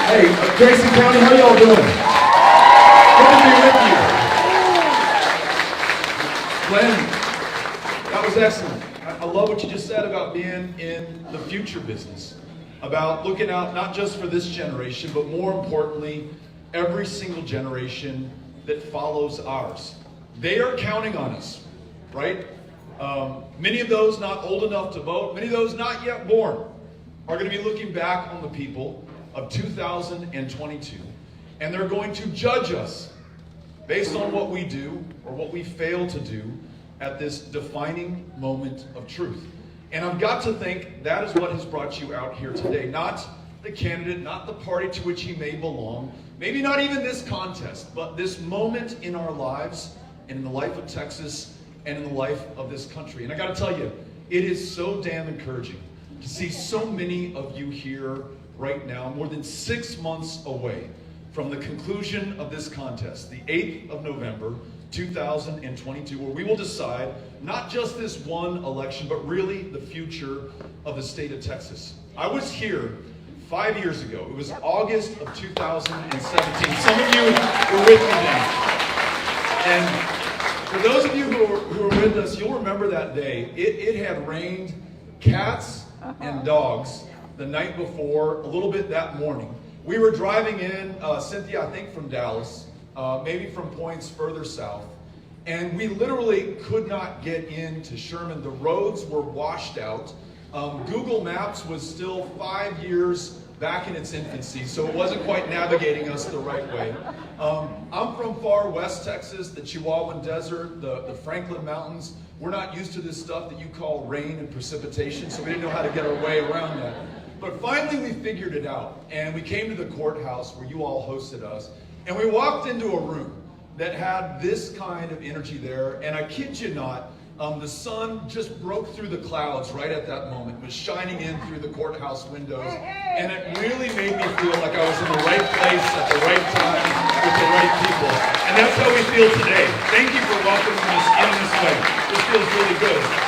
Hey, Jason County, how y'all doing? Good to be with you. Glenn, that was excellent. I love what you just said about being in the future business, about looking out not just for this generation, but more importantly, every single generation that follows ours. They are counting on us, right? Many of those not old enough to vote, many of those not yet born, are going to be looking back on the people of 2022, and they're going to judge us based on what we do or what we fail to do at this defining moment of truth. And I've got to think that is what has brought you out here today. Not the candidate, not the party to which he may belong, maybe not even this contest, but this moment in our lives and in the life of Texas and in the life of this country. And I got to tell you, it is so damn encouraging to see so many of you here right now, more than 6 months away from the conclusion of this contest, the 8th of November, 2022, where we will decide not just this one election, but really the future of the state of Texas. I was here 5 years ago. It was August of 2017. Some of you were with me then. And for those of you who were with us, you'll remember that day. It had rained cats and dogs the night before, a little bit that morning. We were driving in, Cynthia, I think from Dallas, maybe from points further south, and we literally could not get into Sherman. The roads were washed out. Google Maps was still 5 years back in its infancy, so it wasn't quite navigating us the right way. I'm from far west Texas, the Chihuahuan Desert, the Franklin Mountains. We're not used to this stuff that you call rain and precipitation, so we didn't know how to get our way around that. But finally we figured it out, and we came to the courthouse where you all hosted us, and we walked into a room that had this kind of energy there, and I kid you not, the sun just broke through the clouds right at that moment. It was shining in through the courthouse windows, and it really made me feel like I was in the right place at the right time with the right people. And that's how we feel today. Thank you for welcoming us in this way. This feels really good.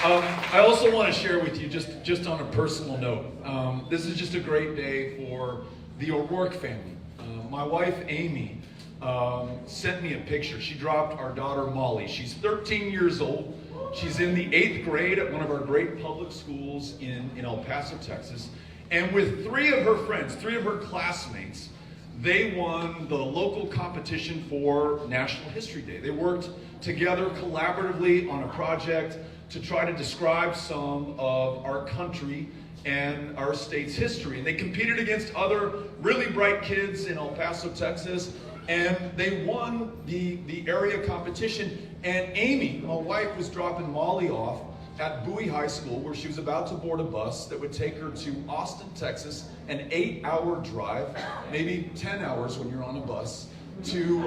I also want to share with you, just on a personal note, this is just a great day for the O'Rourke family. My wife, Amy, sent me a picture. She dropped our daughter, Molly. She's 13 years old. She's in the 8th grade at one of our great public schools in El Paso, Texas. And with 3 of her friends, 3 of her classmates, they won the local competition for National History Day. They worked together collaboratively on a project to try to describe some of our country and our state's history. And they competed against other really bright kids in El Paso, Texas, and they won the area competition. And Amy, my wife, was dropping Molly off at Bowie High School, where she was about to board a bus that would take her to Austin, Texas, an 8-hour drive, maybe 10 hours when you're on a bus, to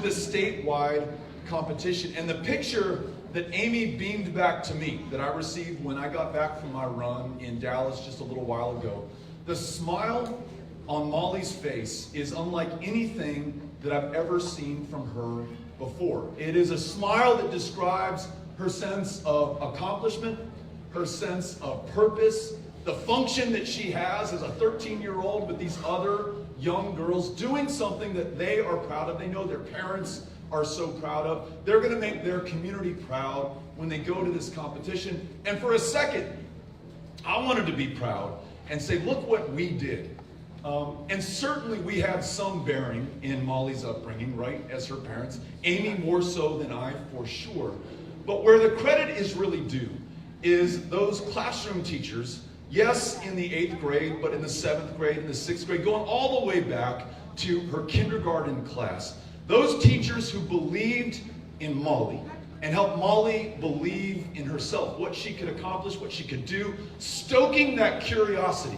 the statewide competition. And the picture that Amy beamed back to me, that I received when I got back from my run in Dallas just a little while ago, the smile on Molly's face is unlike anything that I've ever seen from her before. It is a smile that describes her sense of accomplishment, her sense of purpose, the function that she has as a 13-year-old with these other young girls doing something that they are proud of. They know their parents are so proud of. They're going to make their community proud when they go to this competition. And for a second, I wanted to be proud and say, look what we did. And certainly we had some bearing in Molly's upbringing, right, as her parents. Amy more so than I, for sure. But where the credit is really due is those classroom teachers, yes, in the 8th grade, but in the 7th grade, in the 6th grade, going all the way back to her kindergarten class. Those teachers who believed in Molly and helped Molly believe in herself, what she could accomplish, what she could do, stoking that curiosity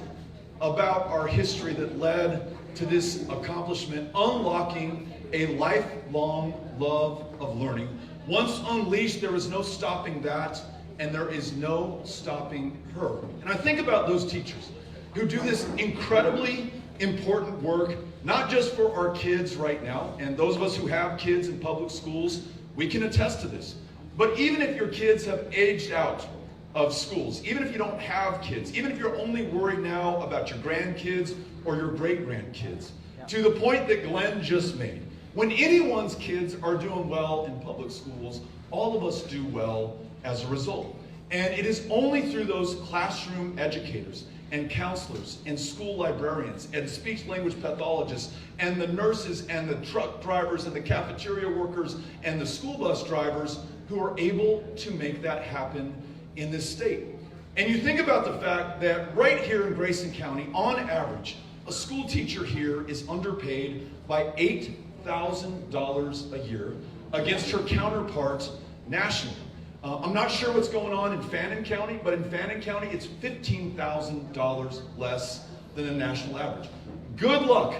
about our history that led to this accomplishment, unlocking a lifelong love of learning. Once unleashed, there is no stopping that, and there is no stopping her. And I think about those teachers who do this incredibly important work, not just for our kids right now, and those of us who have kids in public schools, we can attest to this. But even if your kids have aged out of schools, even if you don't have kids, even if you're only worried now about your grandkids or your great-grandkids, to the point that Glenn just made. When anyone's kids are doing well in public schools, all of us do well as a result. And it is only through those classroom educators and counselors and school librarians and speech-language pathologists and the nurses and the truck drivers and the cafeteria workers and the school bus drivers who are able to make that happen in this state. And you think about the fact that right here in Grayson County, on average, a school teacher here is underpaid by $8,000 a year against her counterparts nationally. I'm not sure what's going on in Fannin County, but in Fannin County, it's $15,000 less than the national average. Good luck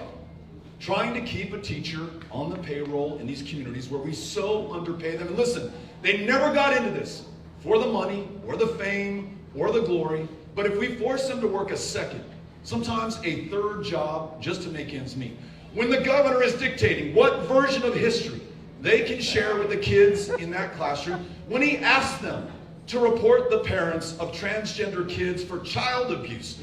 trying to keep a teacher on the payroll in these communities where we so underpay them. And listen, they never got into this for the money or the fame or the glory, but if we force them to work a second, sometimes a third job just to make ends meet, when the governor is dictating what version of history they can share with the kids in that classroom, when he asks them to report the parents of transgender kids for child abuse.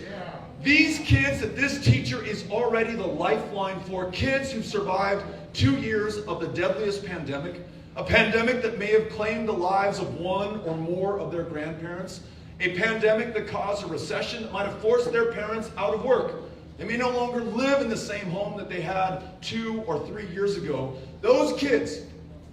These kids that this teacher is already the lifeline for, kids who've survived 2 years of the deadliest pandemic, a pandemic that may have claimed the lives of one or more of their grandparents, a pandemic that caused a recession that might have forced their parents out of work. They may no longer live in the same home that they had 2 or 3 years ago. Those kids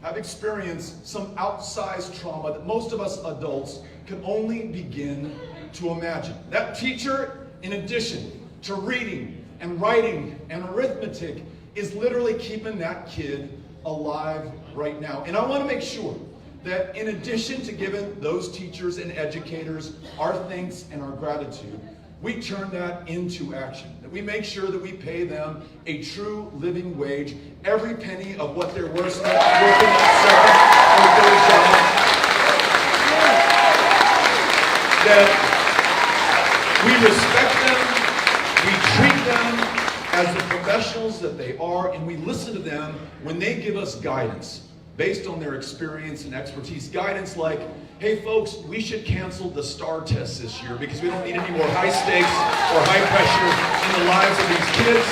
have experienced some outsized trauma that most of us adults can only begin to imagine. That teacher, in addition to reading and writing and arithmetic, is literally keeping that kid alive right now. And I want to make sure that in addition to giving those teachers and educators our thanks and our gratitude, we turn that into action. That we make sure that we pay them a true living wage, every penny of what they're worth working that second or third job. That we respect them, we treat them as the professionals that they are, and we listen to them when they give us guidance based on their experience and expertise. Guidance like, hey folks, we should cancel the STAR test this year because we don't need any more high stakes or high pressure in the lives of these kids.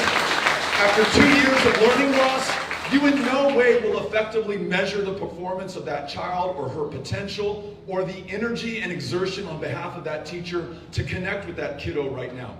After 2 years of learning loss, you in no way will effectively measure the performance of that child or her potential or the energy and exertion on behalf of that teacher to connect with that kiddo right now.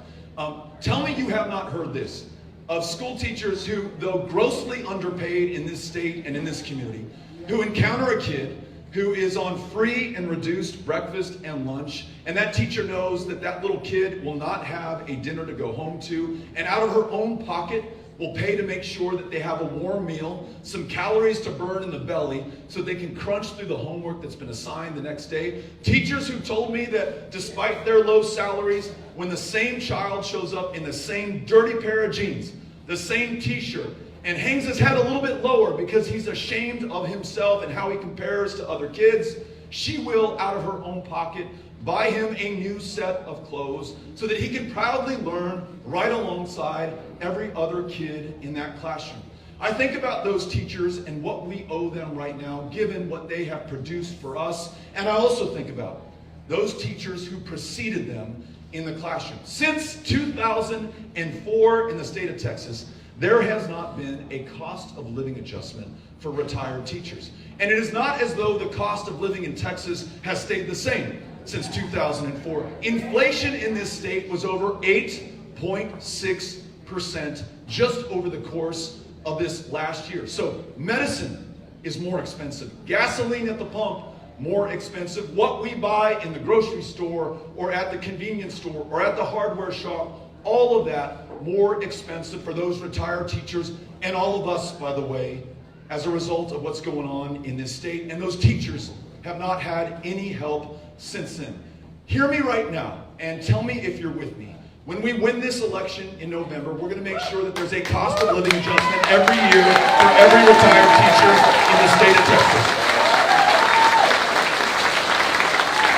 Tell me you have not heard this of school teachers who, though grossly underpaid in this state and in this community, who encounter a kid who is on free and reduced breakfast and lunch, and that teacher knows that that little kid will not have a dinner to go home to, and out of her own pocket will pay to make sure that they have a warm meal, some calories to burn in the belly so they can crunch through the homework that's been assigned the next day. Teachers who told me that despite their low salaries, when the same child shows up in the same dirty pair of jeans, the same t-shirt, and hangs his head a little bit lower because he's ashamed of himself and how he compares to other kids, she will, out of her own pocket, buy him a new set of clothes so that he can proudly learn right alongside every other kid in that classroom. I think about those teachers and what we owe them right now, given what they have produced for us, and I also think about those teachers who preceded them in the classroom. Since 2004 in the state of Texas, there has not been a cost of living adjustment for retired teachers. And it is not as though the cost of living in Texas has stayed the same since 2004. Inflation in this state was over 8.6% just over the course of this last year. So medicine is more expensive. Gasoline at the pump, more expensive. What we buy in the grocery store or at the convenience store or at the hardware shop, all of that more expensive for those retired teachers and all of us, by the way, as a result of what's going on in this state. And those teachers have not had any help since then. Hear me right now and tell me if you're with me. When we win this election in November, we're going to make sure that there's a cost of living adjustment every year for every retired teacher in the state of Texas.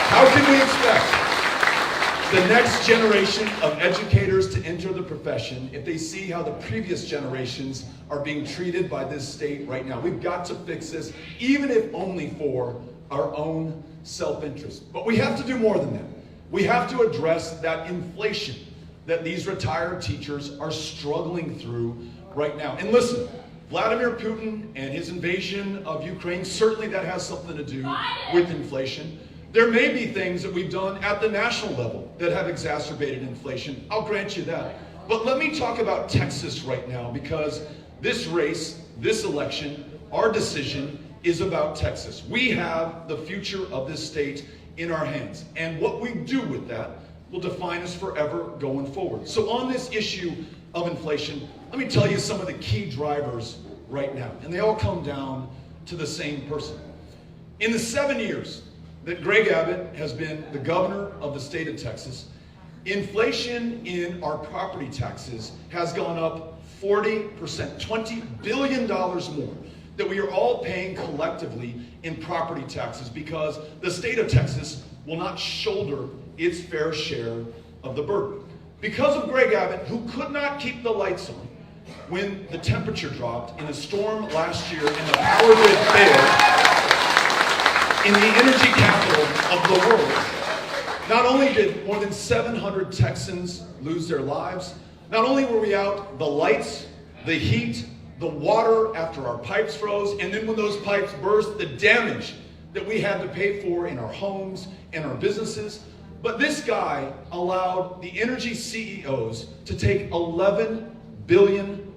How can we expect the next generation of educators to enter the profession if they see how the previous generations are being treated by this state right now? We've got to fix this, even if only for our own self-interest. But we have to do more than that. We have to address that inflation that these retired teachers are struggling through right now. And listen, Vladimir Putin and his invasion of Ukraine, certainly that has something to do with inflation. There may be things that we've done at the national level that have exacerbated inflation. I'll grant you that. But let me talk about Texas right now, because this race, this election, our decision is about Texas. We have the future of this state in our hands. And what we do with that will define us forever going forward. So on this issue of inflation, let me tell you some of the key drivers right now. And they all come down to the same person. In the 7 years that Greg Abbott has been the governor of the state of Texas, inflation in our property taxes has gone up 40%, $20 billion more that we are all paying collectively in property taxes, because the state of Texas will not shoulder its fair share of the burden. Because of Greg Abbott, who could not keep the lights on when the temperature dropped in a storm last year and the power grid failed in the energy capital of the world. Not only did more than 700 Texans lose their lives, not only were we out the lights, the heat, the water after our pipes froze, and then when those pipes burst, the damage that we had to pay for in our homes and our businesses. But this guy allowed the energy CEOs to take $11 billion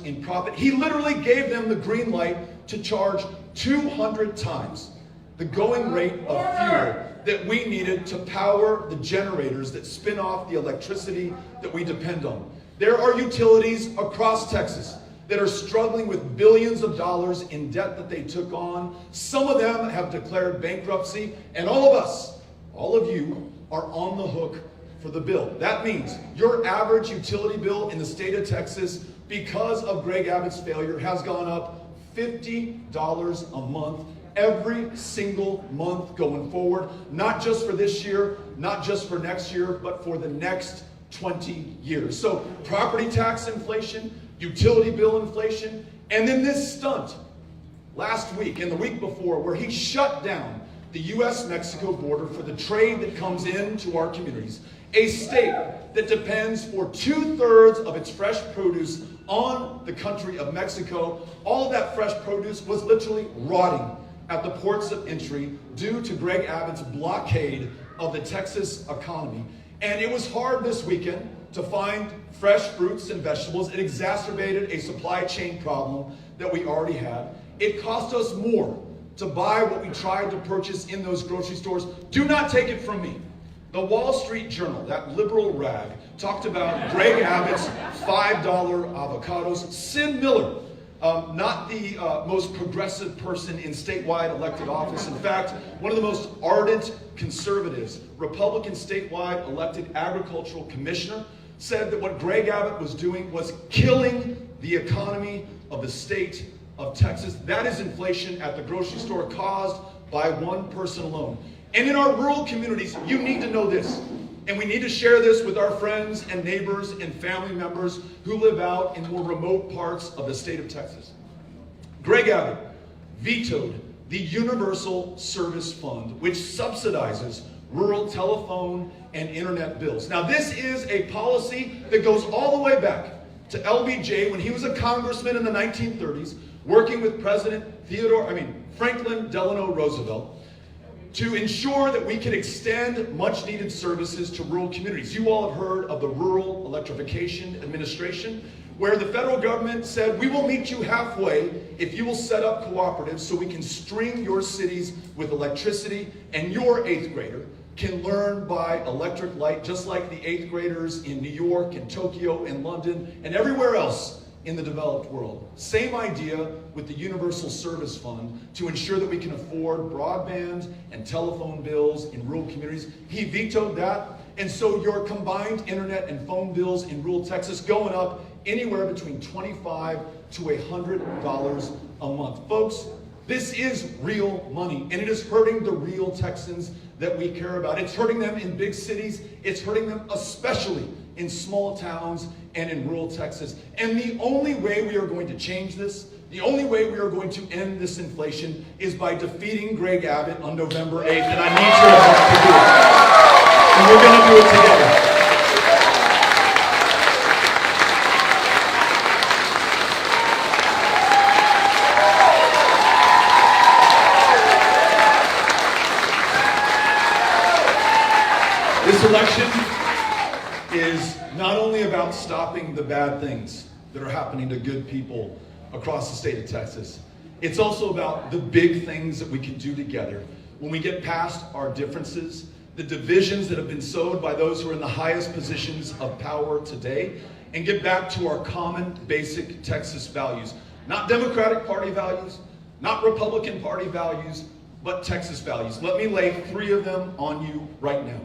in profit. He literally gave them the green light to charge 200 times the going rate of fuel that we needed to power the generators that spin off the electricity that we depend on. There are utilities across Texas that are struggling with billions of dollars in debt that they took on. Some of them have declared bankruptcy, and all of us, all of you, are on the hook for the bill. That means your average utility bill in the state of Texas, because of Greg Abbott's failure, has gone up $50 a month every single month going forward, not just for this year, not just for next year, but for the next 20 years. So property tax inflation, utility bill inflation, and then this stunt last week and the week before where he shut down the U.S.-Mexico border for the trade that comes into our communities, a state that depends for 2/3 of its fresh produce on the country of Mexico. All of that fresh produce was literally rotting at the ports of entry due to Greg Abbott's blockade of the Texas economy. And it was hard this weekend to find fresh fruits and vegetables. It exacerbated a supply chain problem that we already had. It cost us more to buy what we tried to purchase in those grocery stores. Do not take it from me. The Wall Street Journal, that liberal rag, talked about Greg Abbott's $5 avocados. Sid Miller, not the most progressive person in statewide elected office. In fact, one of the most ardent conservatives, Republican statewide elected agricultural commissioner, said that what Greg Abbott was doing was killing the economy of the state of Texas. That is inflation at the grocery store caused by one person alone. And in our rural communities, you need to know this. And we need to share this with our friends and neighbors and family members who live out in more remote parts of the state of Texas. Greg Abbott vetoed the Universal Service Fund, which subsidizes rural telephone and internet bills. Now, this is a policy that goes all the way back to LBJ when he was a congressman in the 1930s, working with President Franklin Delano Roosevelt, to ensure that we could extend much-needed services to rural communities. You all have heard of the Rural Electrification Administration, where the federal government said, we will meet you halfway if you will set up cooperatives so we can string your cities with electricity, and your 8th grader can learn by electric light, just like the 8th graders in New York and Tokyo and London and everywhere else in the developed world. Same idea with the Universal Service Fund to ensure that we can afford broadband and telephone bills in rural communities. He vetoed that, and so your combined internet and phone bills in rural Texas going up anywhere between $25 to $100 a month. Folks, this is real money, and it is hurting the real Texans that we care about. It's hurting them in big cities. It's hurting them especially in small towns and in rural Texas. And the only way we are going to change this, The only way we are going to end this inflation is by defeating Greg Abbott on November 8th, and I need your help to do it. And we're going to do it together. This election is not only about stopping the bad things that are happening to good people across the state of Texas. It's also about the big things that we can do together when we get past our differences, the divisions that have been sowed by those who are in the highest positions of power today, and get back to our common basic Texas values. Not Democratic Party values, not Republican Party values, but Texas values. Let me lay 3 of them on you right now.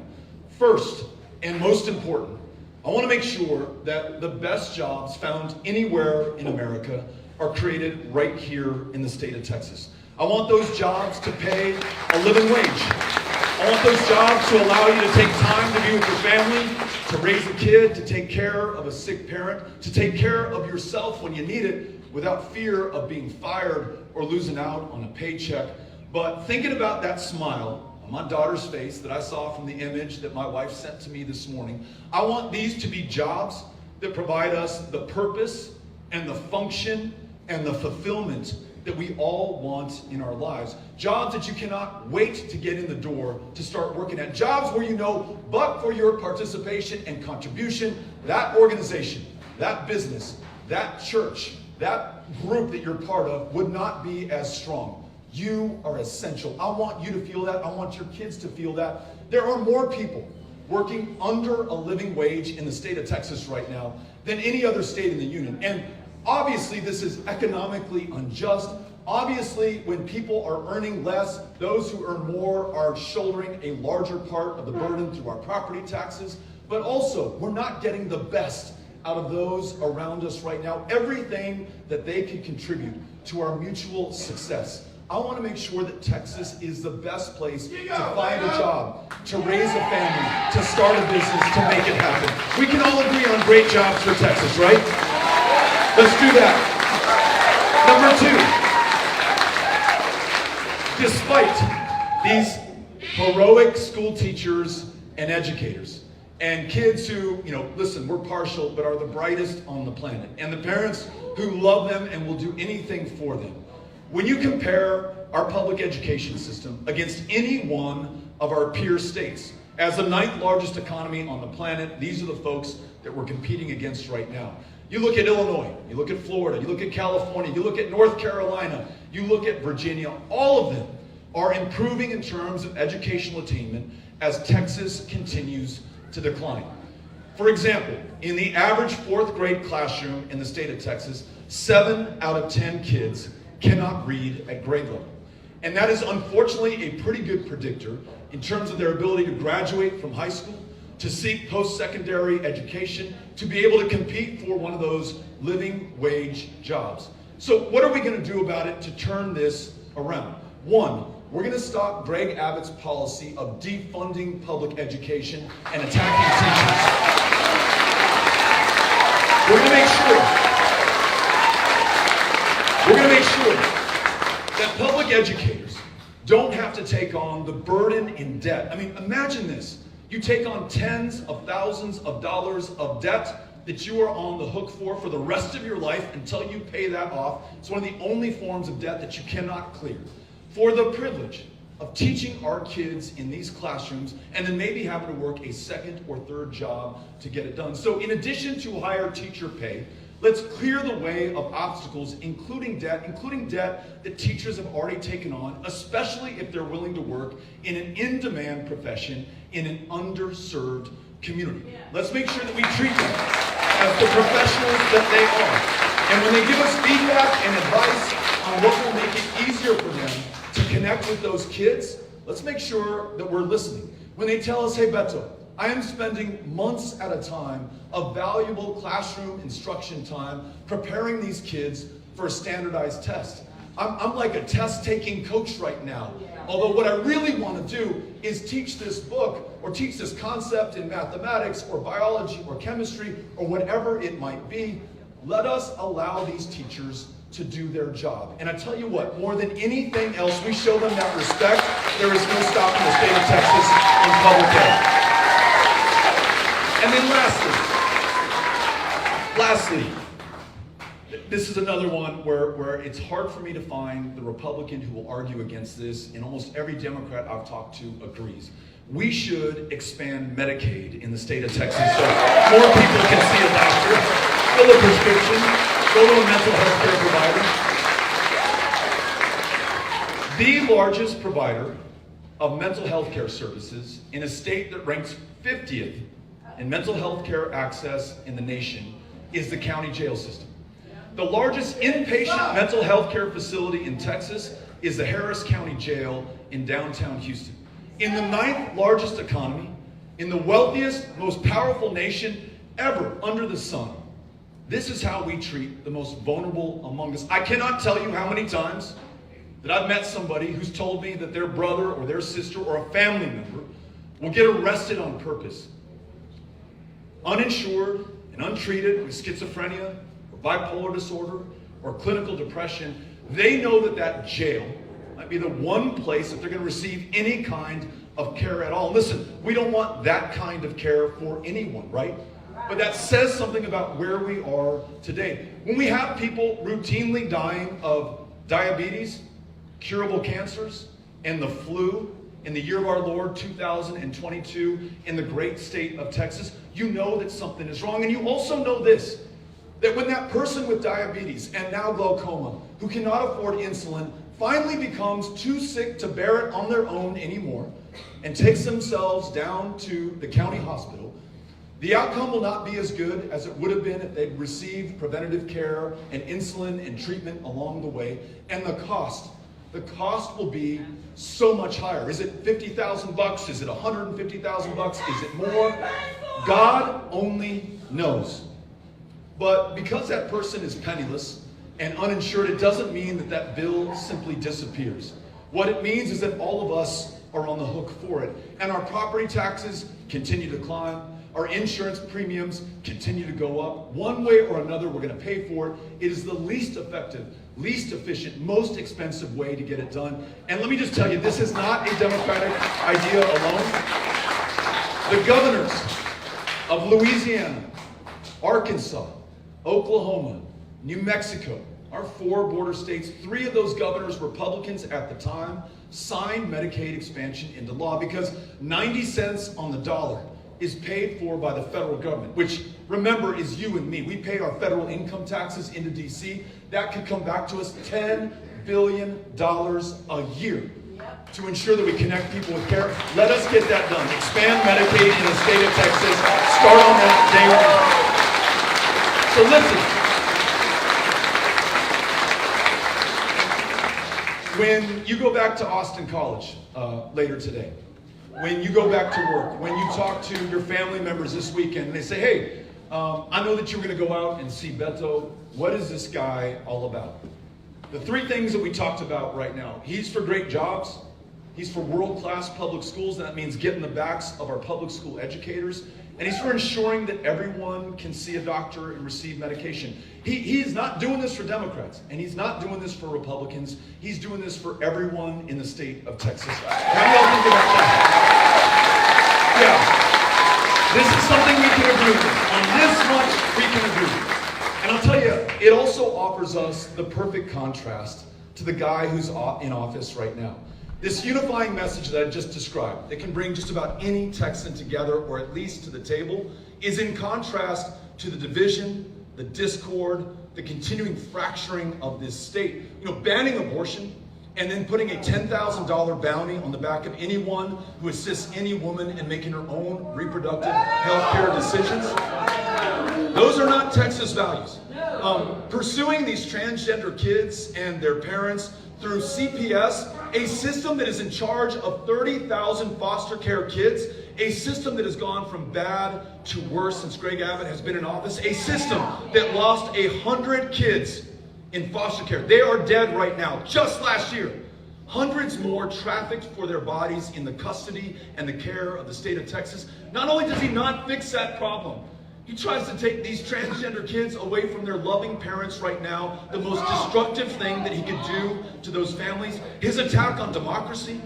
First, and most important, I want to make sure that the best jobs found anywhere in America are created right here in the state of Texas. I want those jobs to pay a living wage. I want those jobs to allow you to take time to be with your family, to raise a kid, to take care of a sick parent, to take care of yourself when you need it without fear of being fired or losing out on a paycheck. But thinking about that smile on my daughter's face that I saw from the image that my wife sent to me this morning, I want these to be jobs that provide us the purpose and the function and the fulfillment that we all want in our lives. Jobs that you cannot wait to get in the door to start working at. Jobs where you know, but for your participation and contribution, that organization, that business, that church, that group that you're part of would not be as strong. You are essential. I want you to feel that. I want your kids to feel that. There are more people working under a living wage in the state of Texas right now than any other state in the union. And obviously, this is economically unjust. Obviously, when people are earning less, those who earn more are shouldering a larger part of the burden through our property taxes. But also, we're not getting the best out of those around us right now. Everything that they can contribute to our mutual success. I want to make sure that Texas is the best place to find a job, to raise a family, to start a business, to make it happen. We can all agree on great jobs for Texas, right? Let's do that. Number 2, despite these heroic school teachers and educators and kids who, listen, we're partial, but are the brightest on the planet, and the parents who love them and will do anything for them, when you compare our public education system against any one of our peer states, as the 9th largest economy on the planet, these are the folks that we're competing against right now. You look at Illinois, you look at Florida, you look at California, you look at North Carolina, you look at Virginia, all of them are improving in terms of educational attainment as Texas continues to decline. For example, in the average 4th grade classroom in the state of Texas, 7 out of 10 kids cannot read at grade level. And that is unfortunately a pretty good predictor in terms of their ability to graduate from high school, to seek post-secondary education, to be able to compete for one of those living wage jobs. So what are we going to do about it to turn this around? 1, we're going to stop Greg Abbott's policy of defunding public education and attacking teachers. We're going to make sure that public educators don't have to take on the burden in debt. I mean, imagine this. You take on tens of thousands of dollars of debt that you are on the hook for the rest of your life until you pay that off. It's one of the only forms of debt that you cannot clear. For the privilege of teaching our kids in these classrooms and then maybe having to work a 2nd or 3rd job to get it done. So in addition to higher teacher pay, let's clear the way of obstacles, including debt that teachers have already taken on, especially if they're willing to work in an in-demand profession in an underserved community. Yeah. Let's make sure that we treat them as the professionals that they are. And when they give us feedback and advice on what will make it easier for them to connect with those kids, let's make sure that we're listening. When they tell us, hey, Beto, I am spending months at a time of valuable classroom instruction time preparing these kids for a standardized test. I'm like a test-taking coach right now. Although what I really want to do is teach this book or teach this concept in mathematics or biology or chemistry or whatever it might be. Let us allow these teachers to do their job. And I tell you what, more than anything else, we show them that respect. There is no stopping the state of Texas in public health. And then lastly, this is another one where it's hard for me to find the Republican who will argue against this, and almost every Democrat I've talked to agrees. We should expand Medicaid in the state of Texas so more people can see a doctor, fill a prescription, go to a mental health care provider. The largest provider of mental health care services in a state that ranks 50th in mental health care access in the nation is the county jail system. The largest inpatient mental health care facility in Texas is the Harris County Jail in downtown Houston. In the 9th largest economy, in the wealthiest, most powerful nation ever under the sun, this is how we treat the most vulnerable among us. I cannot tell you how many times that I've met somebody who's told me that their brother or their sister or a family member will get arrested on purpose, uninsured and untreated with schizophrenia, bipolar disorder, or clinical depression. They know that that jail might be the one place that they're going to receive any kind of care at all. Listen, we don't want that kind of care for anyone, right? But that says something about where we are today. When we have people routinely dying of diabetes, curable cancers, and the flu in the year of our Lord 2022 in the great state of Texas, you know that something is wrong. And you also know this, that when that person with diabetes and now glaucoma, who cannot afford insulin, finally becomes too sick to bear it on their own anymore and takes themselves down to the county hospital, the outcome will not be as good as it would have been if they'd received preventative care and insulin and treatment along the way. And the cost will be so much higher. Is it $50,000? Is it $150,000? Is it more? God only knows. But because that person is penniless and uninsured, it doesn't mean that that bill simply disappears. What it means is that all of us are on the hook for it. And our property taxes continue to climb. Our insurance premiums continue to go up. One way or another, we're going to pay for it. It is the least effective, least efficient, most expensive way to get it done. And let me just tell you, this is not a Democratic idea alone. The governors of Louisiana, Arkansas, Oklahoma, New Mexico, our 4 border states, 3 of those governors, Republicans at the time, signed Medicaid expansion into law because 90 cents on the dollar is paid for by the federal government, which, remember, is you and me. We pay our federal income taxes into D.C. That could come back to us $10 billion a year to ensure that we connect people with care. Let us get that done. Expand Medicaid in the state of Texas. Start on that day 1. So listen, when you go back to Austin College later today, when you go back to work, when you talk to your family members this weekend, and they say, hey, I know that you're going to go out and see Beto. What is this guy all about? The 3 things that we talked about right now. He's for great jobs. He's for world-class public schools. That means getting the backs of our public school educators. And he's for ensuring that everyone can see a doctor and receive medication. He's not doing this for Democrats, and he's not doing this for Republicans. He's doing this for everyone in the state of Texas. How do y'all think about that? Yeah. This is something we can agree with. On this much, we can agree. And I'll tell you, it also offers us the perfect contrast to the guy who's in office right now. This unifying message that I just described, that can bring just about any Texan together, or at least to the table, is in contrast to the division, the discord, the continuing fracturing of this state. You know, banning abortion and then putting a $10,000 bounty on the back of anyone who assists any woman in making her own reproductive health care decisions. Those are not Texas values. Pursuing these transgender kids and their parents through CPS, a system that is in charge of 30,000 foster care kids, a system that has gone from bad to worse since Greg Abbott has been in office, a system that lost 100 kids in foster care. They are dead right now. Just last year, hundreds more trafficked for their bodies in the custody and the care of the state of Texas. Not only does he not fix that problem, He tries to take these transgender kids away from their loving parents right now. The most destructive thing that he could do to those families. His attack on democracy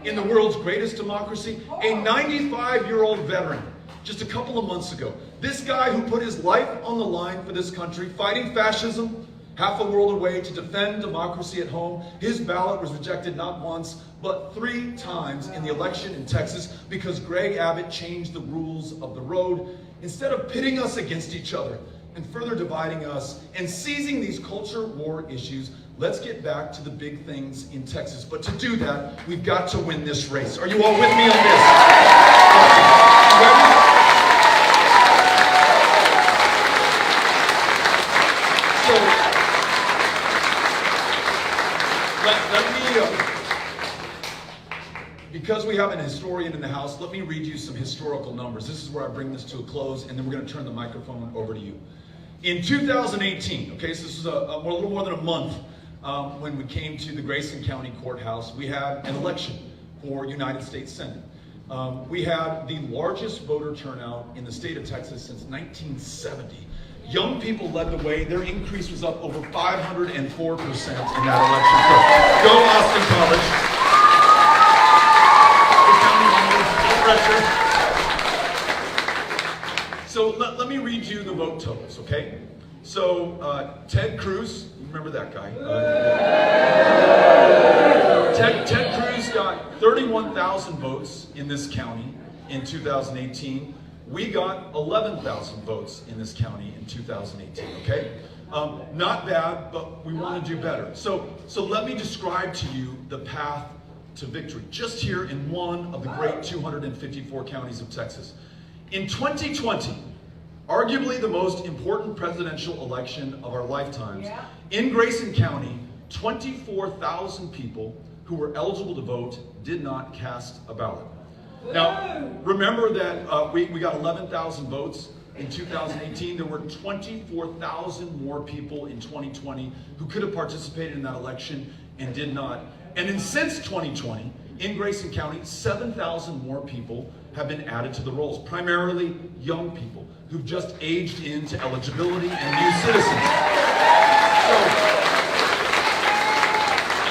in the world's greatest democracy. A 95-year-old veteran just a couple of months ago. This guy who put his life on the line for this country, fighting fascism half a world away to defend democracy at home. His ballot was rejected not once, but 3 times in the election in Texas because Greg Abbott changed the rules of the road. Instead of pitting us against each other and further dividing us and seizing these culture war issues, let's get back to the big things in Texas. But to do that, we've got to win this race. Are you all with me on this? Ready? So, let me, because we have an historian in the house, let me read you some historical numbers. This is where I bring this to a close, and then we're going to turn the microphone over to you. In 2018, okay, so this is a little more than a month when we came to the Grayson County Courthouse, we had an election for United States Senate. We had the largest voter turnout in the state of Texas since 1970. Young people led the way. Their increase was up over 504% in that election. So, go Austin College. So let me read you the vote totals, okay? So Ted Cruz, you remember that guy? Ted Cruz got 31,000 votes in this county in 2018. We got 11,000 votes in this county in 2018, okay? Not bad, but we want to do better. So let me describe to you the path to victory, just here in one of the great 254 counties of Texas. In 2020, arguably the most important presidential election of our lifetimes, in Grayson County, 24,000 people who were eligible to vote did not cast a ballot. Now, remember that we got 11,000 votes in 2018. There were 24,000 more people in 2020 who could have participated in that election and did not. And then since 2020, in Grayson County, 7,000 more people have been added to the rolls, primarily young people who've just aged into eligibility and new citizens. So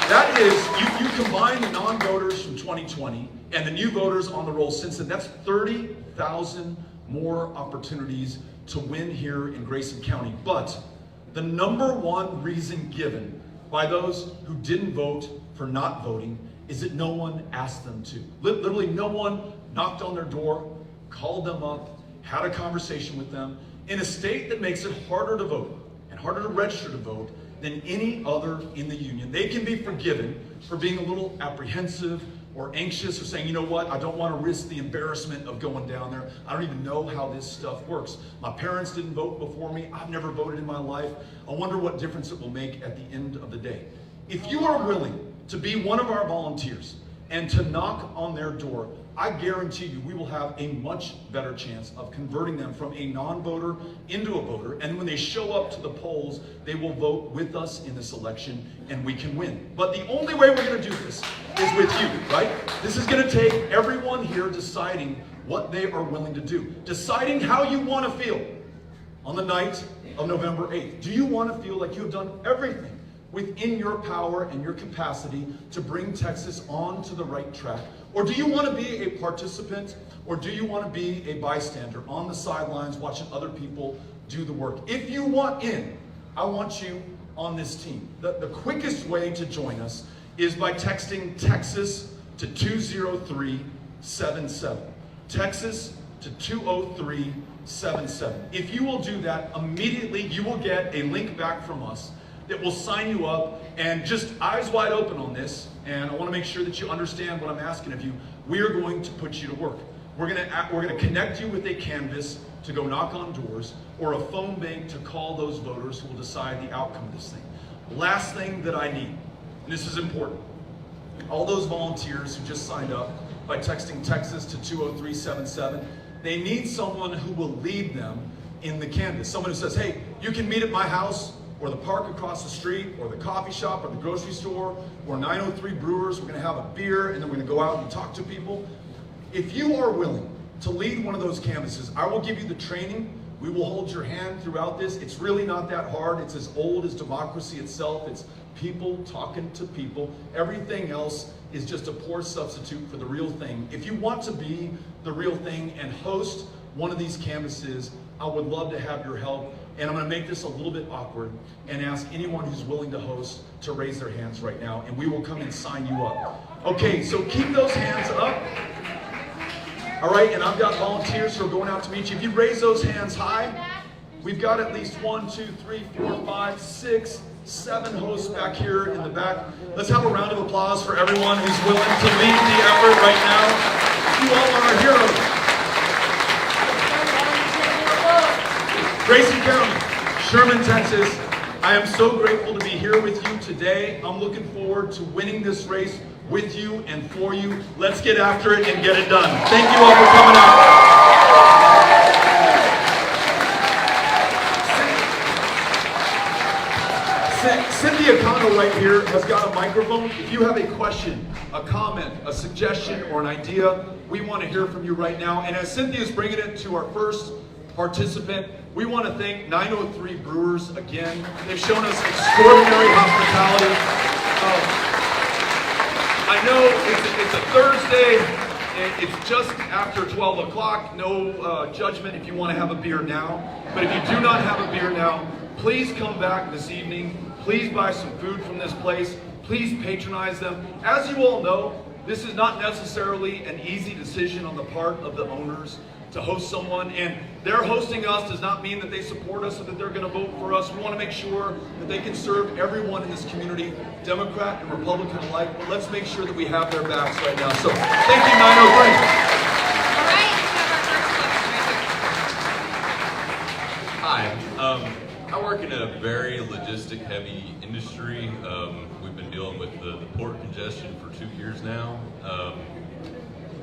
that is, you combine the non-voters from 2020 and the new voters on the roll since then, that's 30,000 more opportunities to win here in Grayson County. But the number one reason given by those who didn't vote for not voting is that no one asked them to. Literally no one knocked on their door, called them up, had a conversation with them. In a state that makes it harder to vote and harder to register to vote than any other in the union, they can be forgiven for being a little apprehensive or anxious or saying, you know what, I don't want to risk the embarrassment of going down there. I don't even know how this stuff works. My parents didn't vote before me. I've never voted in my life. I wonder what difference it will make at the end of the day. If you are willing to be one of our volunteers and to knock on their door, I guarantee you we will have a much better chance of converting them from a non-voter into a voter. And when they show up to the polls, they will vote with us in this election and we can win. But the only way we're going to do this is with you, right? This is going to take everyone here deciding what they are willing to do, deciding how you want to feel on the night of November 8th. Do you want to feel like you have done everything within your power and your capacity to bring Texas onto the right track? Or do you want to be a participant, or do you want to be a bystander on the sidelines watching other people do the work? If you want in, I want you on this team. The quickest way to join us is by texting Texas to 20377. Texas to 20377. If you will do that, immediately you will get a link back from us that will sign you up, and just eyes wide open on this, and I want to make sure that you understand what I'm asking of you. We are going to put you to work. We're going to connect you with a canvas to go knock on doors, or a phone bank to call those voters who will decide the outcome of this thing. Last thing that I need, and this is important, all those volunteers who just signed up by texting Texas to 20377, they need someone who will lead them in the canvas. Someone who says, hey, you can meet at my house, or the park across the street, or the coffee shop, or the grocery store, or 903 Brewers. We're going to have a beer, and then we're going to go out and talk to people. If you are willing to lead one of those canvases, I will give you the training We will hold your hand throughout this. It's really not that hard. It's as old as democracy itself. It's people talking to people. Everything else is just a poor substitute for the real thing. If you want to be the real thing and host one of these canvases, I would love to have your help. And I'm going to make this a little bit awkward and ask anyone who's willing to host to raise their hands right now, and we will come and sign you up. Okay, so keep those hands up. All right, and I've got volunteers who are going out to meet you. If you raise those hands high, we've got at least 1, 2, 3, 4, 5, 6, 7 hosts back here in the back. Let's have a round of applause for everyone who's willing to lead the effort right now. You all are our heroes. Grayson County, Sherman, Texas. I am so grateful to be here with you today. I'm looking forward to winning this race with you and for you. Let's get after it and get it done. Thank you all for coming out. Cynthia Cano right here has got a microphone. If you have a question, a comment, a suggestion, or an idea, we want to hear from you right now. And as Cynthia is bringing it to our first participant, we want to thank 903 Brewers again. They've shown us extraordinary hospitality. I know it's a Thursday. It's just after 12 o'clock. No judgment if you want to have a beer now. But if you do not have a beer now, please come back this evening. Please buy some food from this place. Please patronize them. As you all know, this is not necessarily an easy decision on the part of the owners to host someone, and their hosting us does not mean that they support us or that they're going to vote for us. We want to make sure that they can serve everyone in this community, Democrat and Republican alike, but let's make sure that we have their backs right now. So thank you, 903. All right, we have our first question right here. Hi, I work in a very logistic-heavy industry. We've been dealing with the port congestion for 2 years now.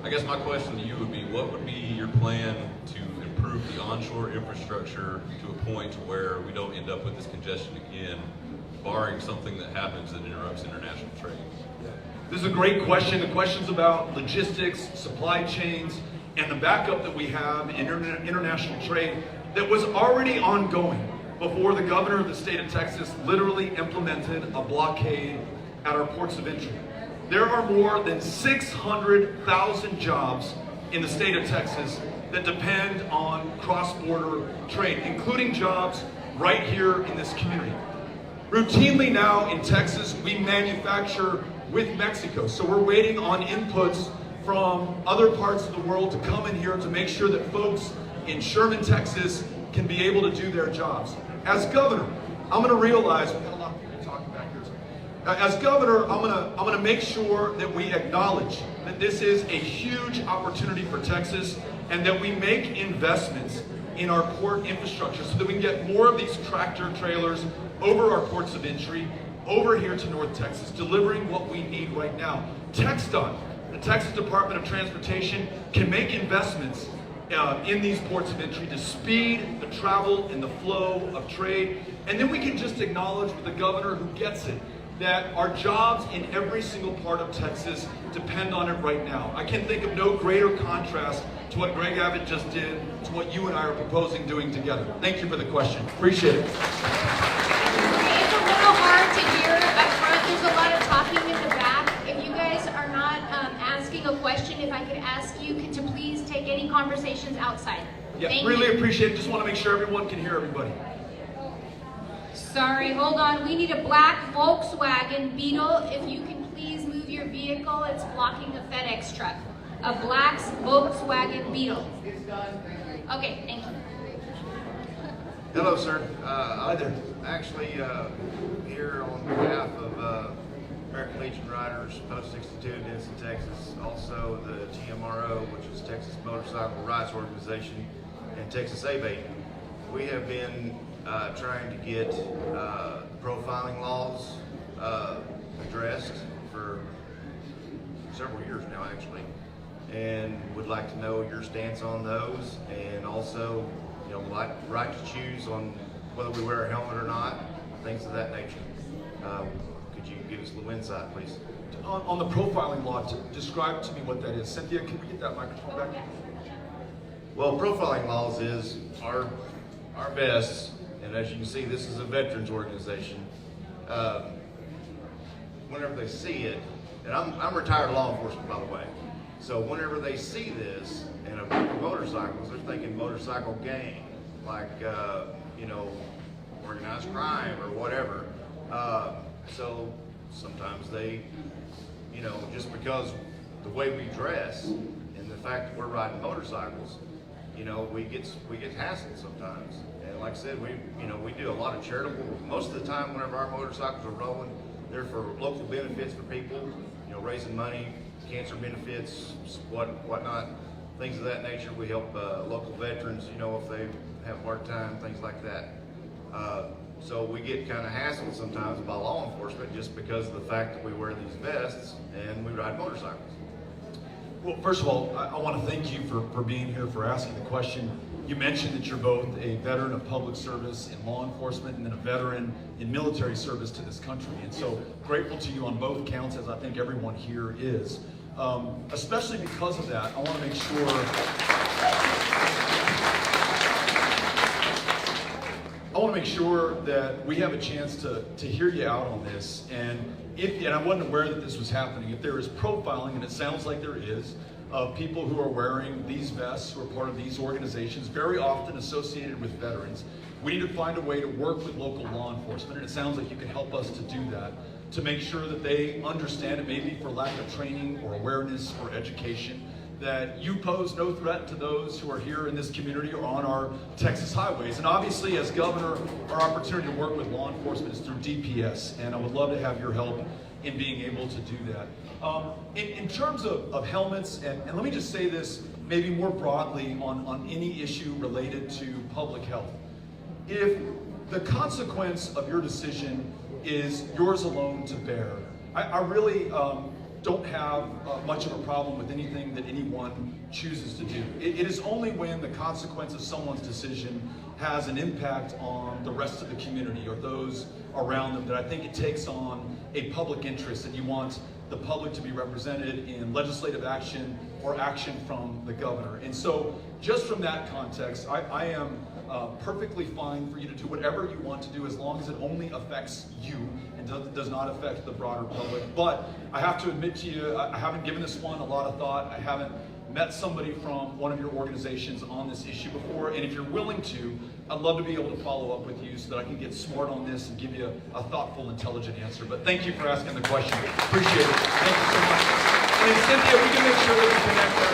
I guess my question to you would be, what would be your plan to improve the onshore infrastructure to a point to where we don't end up with this congestion again, barring something that happens that interrupts international trade? This is a great question. The question's about logistics, supply chains, and the backup that we have in international trade that was already ongoing before the governor of the state of Texas literally implemented a blockade at our ports of entry. There are more than 600,000 jobs in the state of Texas that depend on cross-border trade, including jobs right here in this community. Routinely now in Texas, we manufacture with Mexico, so we're waiting on inputs from other parts of the world to come in here to make sure that folks in Sherman, Texas can be able to do their jobs. As governor, I'm going to realize, we've got a lot of people talking back here. As governor, I'm gonna make sure that we acknowledge that this is a huge opportunity for Texas and that we make investments in our port infrastructure so that we can get more of these tractor trailers over our ports of entry, over here to North Texas, delivering what we need right now. TxDOT, the Texas Department of Transportation, can make investments in these ports of entry to speed the travel and the flow of trade. And then we can just acknowledge with the governor who gets it, that our jobs in every single part of Texas depend on it right now. I can think of no greater contrast to what Greg Abbott just did to what you and I are proposing doing together. Thank you for the question. Appreciate it. It's a little hard to hear up front. There's a lot of talking in the back. If you guys are not asking a question, if I could ask you to please take any conversations outside. Yeah, Thank really you. appreciate it. Just want to make sure everyone can hear everybody. Sorry, hold on. We need a black Volkswagen Beetle. If you can please move your vehicle, it's blocking a FedEx truck. A black Volkswagen Beetle. Okay, thank you. Hello, sir. Hi there. Actually, here on behalf of American Legion Riders, Post 62 in Denison, Texas, also the TMRO, which is Texas Motorcycle Rights Organization, and Texas ABATE. We have been trying to get profiling laws addressed for several years now, actually, and would like to know your stance on those, and also, you know, right to choose on whether we wear a helmet or not, things of that nature. Could you give us a little insight, please? On the profiling law, describe to me what that is. Cynthia, can we get that microphone back? Well, profiling laws is our our vests, and as you can see, this is a veterans organization. Whenever they see it, and I'm retired law enforcement, by the way, so whenever they see this and a group of motorcycles, they're thinking motorcycle gang, like you know, organized crime or whatever. So sometimes they, you know, just because the way we dress and the fact that we're riding motorcycles, you know, we get hassled sometimes. And like I said, we do a lot of charitable. Most of the time, whenever our motorcycles are rolling, they're for local benefits for people, you know, raising money, cancer benefits, whatnot, things of that nature. We help local veterans, you know, if they have a hard time, things like that. So we get kind of hassled sometimes by law enforcement just because of the fact that we wear these vests and we ride motorcycles. Well, first of all, I want to thank you for being here, for asking the question. You mentioned that you're both a veteran of public service in law enforcement and then a veteran in military service to this country. And so grateful to you on both counts, as I think everyone here is. Especially because of that, I want to make sure that we have a chance to hear you out on this. And I wasn't aware that this was happening. If there is profiling, and it sounds like there is, of people who are wearing these vests, who are part of these organizations, very often associated with veterans, we need to find a way to work with local law enforcement, and it sounds like you can help us to do that, to make sure that they understand, it maybe for lack of training or awareness or education, that you pose no threat to those who are here in this community or on our Texas highways. And obviously, as governor, our opportunity to work with law enforcement is through DPS, and I would love to have your help in being able to do that. In terms of helmets, and let me just say this maybe more broadly on any issue related to public health. If the consequence of your decision is yours alone to bear, I really don't have much of a problem with anything that anyone chooses to do. It is only when the consequence of someone's decision has an impact on the rest of the community or those around them that I think it takes on a public interest, and you want the public to be represented in legislative action or action from the governor. And so just from that context, I am perfectly fine for you to do whatever you want to do as long as it only affects you and does not affect the broader public. But I have to admit to you, I haven't given this one a lot of thought. I haven't met somebody from one of your organizations on this issue before, and if you're willing to, I'd love to be able to follow up with you so that I can get smart on this and give you a thoughtful, intelligent answer. But thank you for asking the question. Appreciate it. Thank you so much. And Cynthia, we can make sure that we connect that.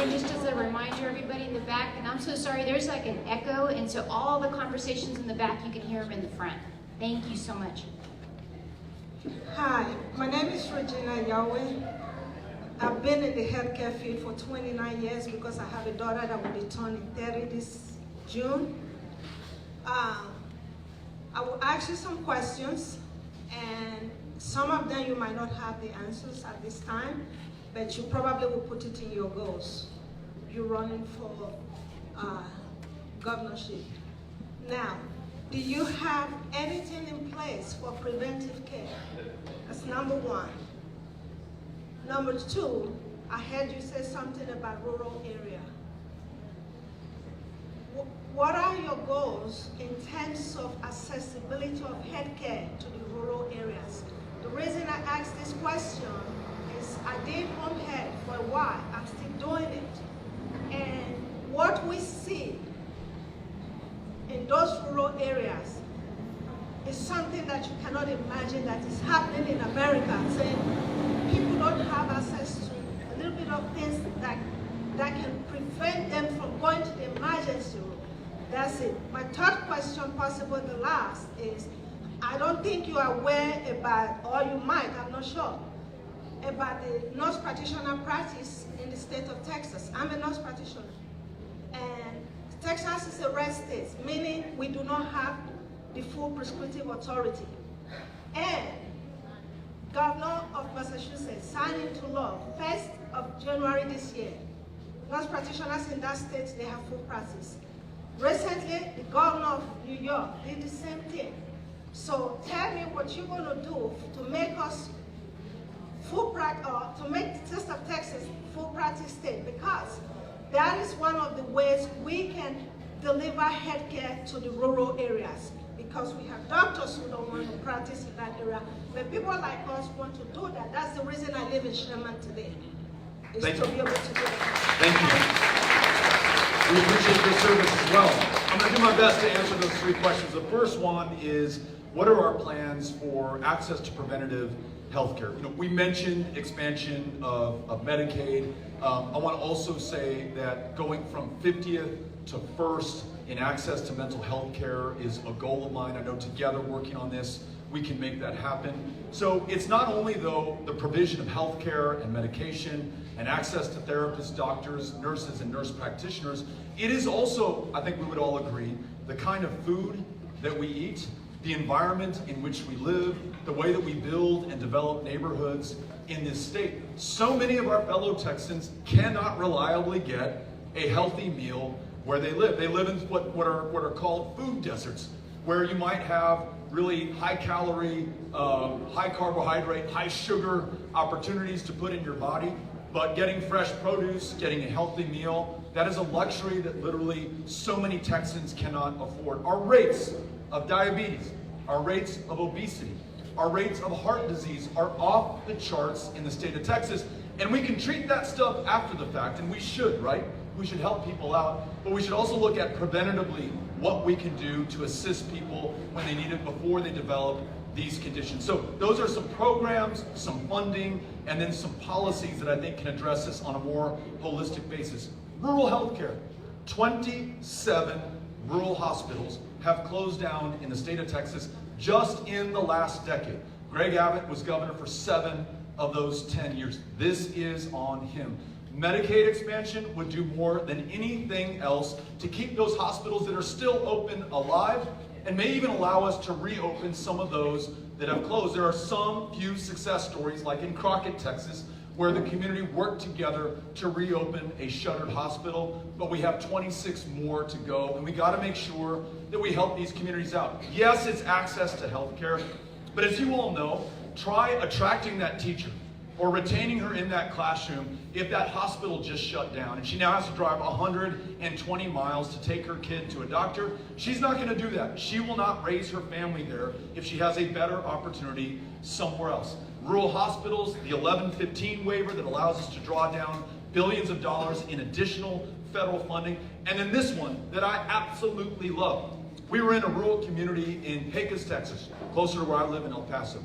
And just as a reminder, everybody in the back, and I'm so sorry, there's like an echo, and so all the conversations in the back, you can hear them in the front. Thank you so much. Hi, my name is Regina Yahweh. I've been in the healthcare field for 29 years because I have a daughter that will be turning 30 this June. I will ask you some questions, and some of them you might not have the answers at this time, but you probably will put it in your goals. You're running for governorship. Now, do you have anything in place for preventive care? That's number one. Number two, I heard you say something about rural area. What are your goals in terms of accessibility of healthcare to the rural areas? The reason I asked this question is I did home health for a while. I'm still doing it. And what we see in those rural areas is something that you cannot imagine that is happening in America. Saying people don't have access to a little bit of things that can prevent them from going to the emergency room. That's it. My third question, possibly the last, is I don't think you are aware about, or you might, I'm not sure, about the nurse practitioner practice in the state of Texas. I'm a nurse practitioner. And Texas is a red state, meaning we do not have the full prescriptive authority. And Governor of Massachusetts signed into law 1st of January this year. Nurse practitioners in that state, they have full practice. Recently, the Governor of New York did the same thing. So tell me what you're going to do to make us full practice, to make the state of Texas full practice state, because that is one of the ways we can deliver healthcare to the rural areas, because we have doctors who don't want to practice in that area, but people like us want to do that. That's the reason I live in Sherman today, is to be able to do that. Thank you. We appreciate your service as well. I'm going to do my best to answer those 3 questions. The first one is, what are our plans for access to preventative health care? We mentioned expansion of Medicaid. I want to also say that going from 50th to 1st in access to mental health care is a goal of mine. I know together working on this, we can make that happen. So it's not only, though, the provision of health care and medication and access to therapists, doctors, nurses, and nurse practitioners. It is also, I think we would all agree, the kind of food that we eat, the environment in which we live, the way that we build and develop neighborhoods in this state. So many of our fellow Texans cannot reliably get a healthy meal where they live. They live in what are called food deserts, where you might have really high calorie, high carbohydrate, high sugar opportunities to put in your body, but getting fresh produce, getting a healthy meal, that is a luxury that literally so many Texans cannot afford. Our rates of diabetes, our rates of obesity, our rates of heart disease are off the charts in the state of Texas, and we can treat that stuff after the fact, and we should, right? We should help people out, but we should also look at preventatively what we can do to assist people when they need it before they develop these conditions. So those are some programs, some funding, and then some policies that I think can address this on a more holistic basis. Rural health care. 27 rural hospitals have closed down in the state of Texas just in the last decade. Greg Abbott was governor for 7 of those 10 years. This is on him. Medicaid expansion would do more than anything else to keep those hospitals that are still open alive, and may even allow us to reopen some of those that have closed. There are some few success stories, like in Crockett, Texas, where the community worked together to reopen a shuttered hospital, but we have 26 more to go, and we got to make sure that we help these communities out. Yes, it's access to health care, but as you all know, try attracting that teacher or retaining her in that classroom if that hospital just shut down and she now has to drive 120 miles to take her kid to a doctor. She's not going to do that. She will not raise her family there if she has a better opportunity somewhere else. Rural hospitals, the 1115 waiver that allows us to draw down billions of dollars in additional federal funding. And then this one that I absolutely love. We were in a rural community in Pecos, Texas, closer to where I live in El Paso.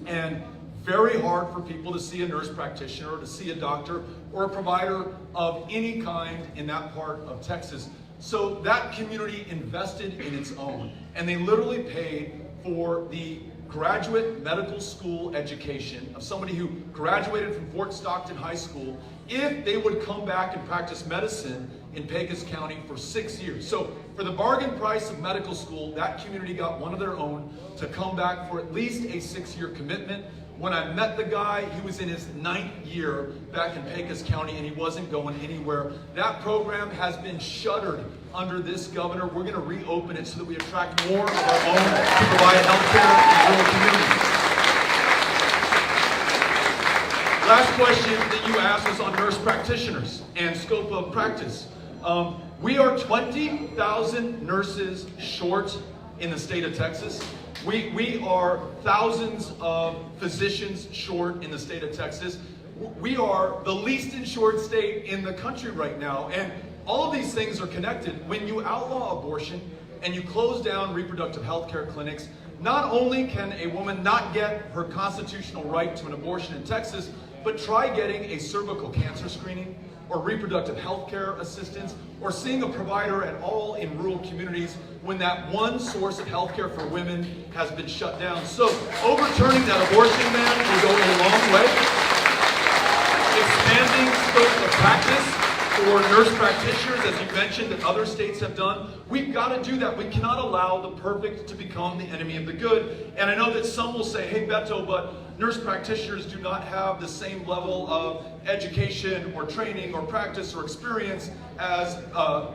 And very hard for people to see a nurse practitioner or to see a doctor or a provider of any kind in that part of Texas. So that community invested in its own, and they literally paid for the graduate medical school education of somebody who graduated from Fort Stockton High School if they would come back and practice medicine in Pecos County for 6 years. So for the bargain price of medical school, that community got one of their own to come back for at least a 6-year commitment. When I met the guy, he was in his 9th year back in Pecos County, and he wasn't going anywhere. That program has been shuttered under this governor. We're going to reopen it so that we attract more of our own to provide health care in rural communities. Last question that you asked was on nurse practitioners and scope of practice. We are 20,000 nurses short in the state of Texas. We are thousands of physicians short in the state of Texas. We are the least insured state in the country right now. And all of these things are connected. When you outlaw abortion and you close down reproductive health care clinics, not only can a woman not get her constitutional right to an abortion in Texas, but try getting a cervical cancer screening or reproductive health care assistance or seeing a provider at all in rural communities when that one source of health care for women has been shut down. So overturning that abortion ban will go a long way. Expanding scope of practice for nurse practitioners, as you mentioned, that other states have done. We've got to do that. We cannot allow the perfect to become the enemy of the good. And I know that some will say, hey, Beto, but nurse practitioners do not have the same level of education or training or practice or experience as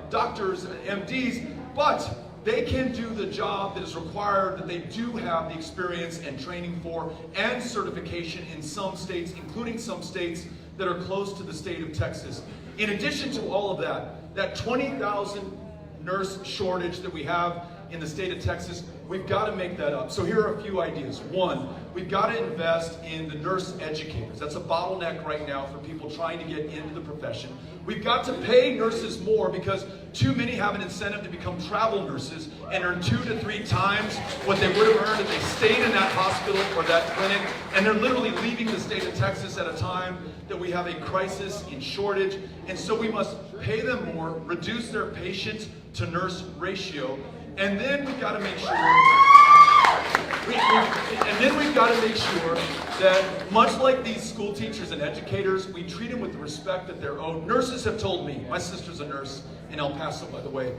doctors and MDs, but they can do the job that is required, that they do have the experience and training for, and certification in some states, including some states that are close to the state of Texas. In addition to all of that, that 20,000 nurse shortage that we have in the state of Texas, we've got to make that up. So here are a few ideas. One, we've got to invest in the nurse educators. That's a bottleneck right now for people trying to get into the profession. We've got to pay nurses more because too many have an incentive to become travel nurses and earn 2 to 3 times what they would have earned if they stayed in that hospital or that clinic. And they're literally leaving the state of Texas at a time that we have a crisis in shortage. And so we must pay them more, reduce their patient to nurse ratio, and then we've got to make sure that much like these school teachers and educators, we treat them with the respect that they're owed. Nurses have told me, my sister's a nurse in El Paso, by the way,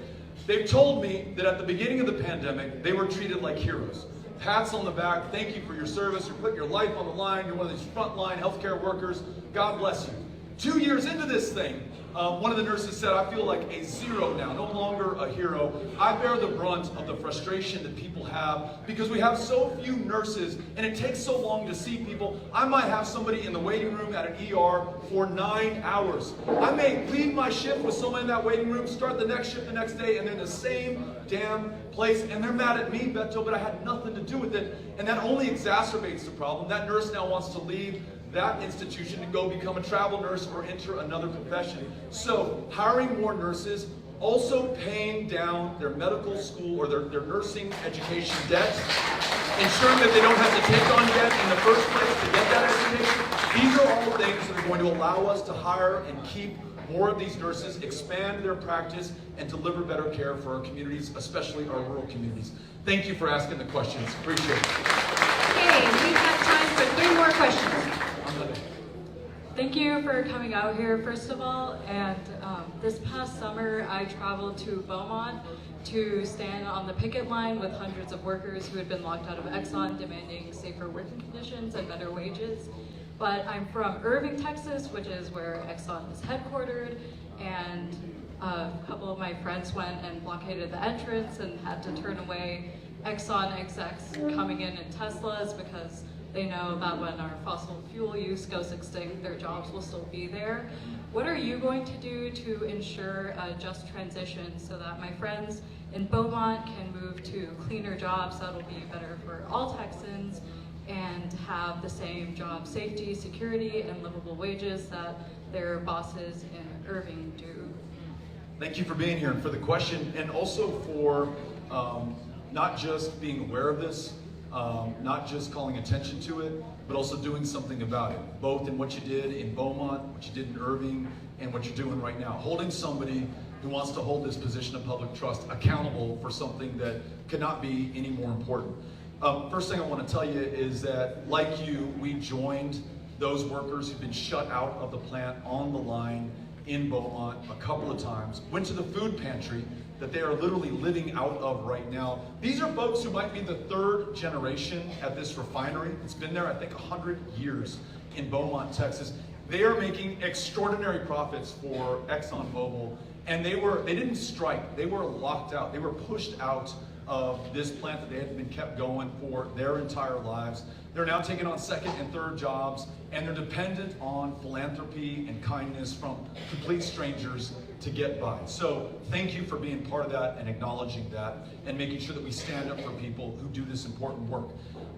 they've told me that at the beginning of the pandemic, they were treated like heroes. Pats on the back, thank you for your service, you're putting your life on the line, you're one of these frontline healthcare workers, God bless you. 2 years into this thing, one of the nurses said, I feel like a zero now, no longer a hero. I bear the brunt of the frustration that people have because we have so few nurses and it takes so long to see people. I might have somebody in the waiting room at an ER for 9 hours. I may leave my shift with someone in that waiting room, start the next shift the next day, and they're in the same damn place, and they're mad at me, Beto, but I had nothing to do with it, and that only exacerbates the problem. That nurse now wants to leave that institution to go become a travel nurse or enter another profession. So hiring more nurses, also paying down their medical school or their nursing education debt, ensuring that they don't have to take on debt in the first place to get that education. These are all things that are going to allow us to hire and keep more of these nurses, expand their practice, and deliver better care for our communities, especially our rural communities. Thank you for asking the questions. Appreciate it. Okay, we have time for 3 more questions. Thank you for coming out here, first of all. And this past summer, I traveled to Beaumont to stand on the picket line with hundreds of workers who had been locked out of Exxon, demanding safer working conditions and better wages. But I'm from Irving, Texas, which is where Exxon is headquartered, and a couple of my friends went and blockaded the entrance and had to turn away Exxon execs coming in Teslas because they know that when our fossil fuel use goes extinct, their jobs will still be there. What are you going to do to ensure a just transition so that my friends in Beaumont can move to cleaner jobs that'll be better for all Texans and have the same job safety, security, and livable wages that their bosses in Irving do? Thank you for being here and for the question, and also for not just being aware of this, not just calling attention to it, but also doing something about it, both in what you did in Beaumont, what you did in Irving, and what you're doing right now. Holding somebody who wants to hold this position of public trust accountable for something that cannot be any more important. First thing I want to tell you is that, like you, we joined those workers who've been shut out of the plant on the line in Beaumont a couple of times, went to the food pantry that they are literally living out of right now. These are folks who might be the 3rd generation at this refinery. It's been there, I think, 100 years in Beaumont, Texas. They are making extraordinary profits for ExxonMobil, and they didn't strike, they were locked out. They were pushed out of this plant that they had been kept going for their entire lives. They're now taking on 2nd and 3rd jobs, and they're dependent on philanthropy and kindness from complete strangers to get by. So thank you for being part of that and acknowledging that and making sure that we stand up for people who do this important work.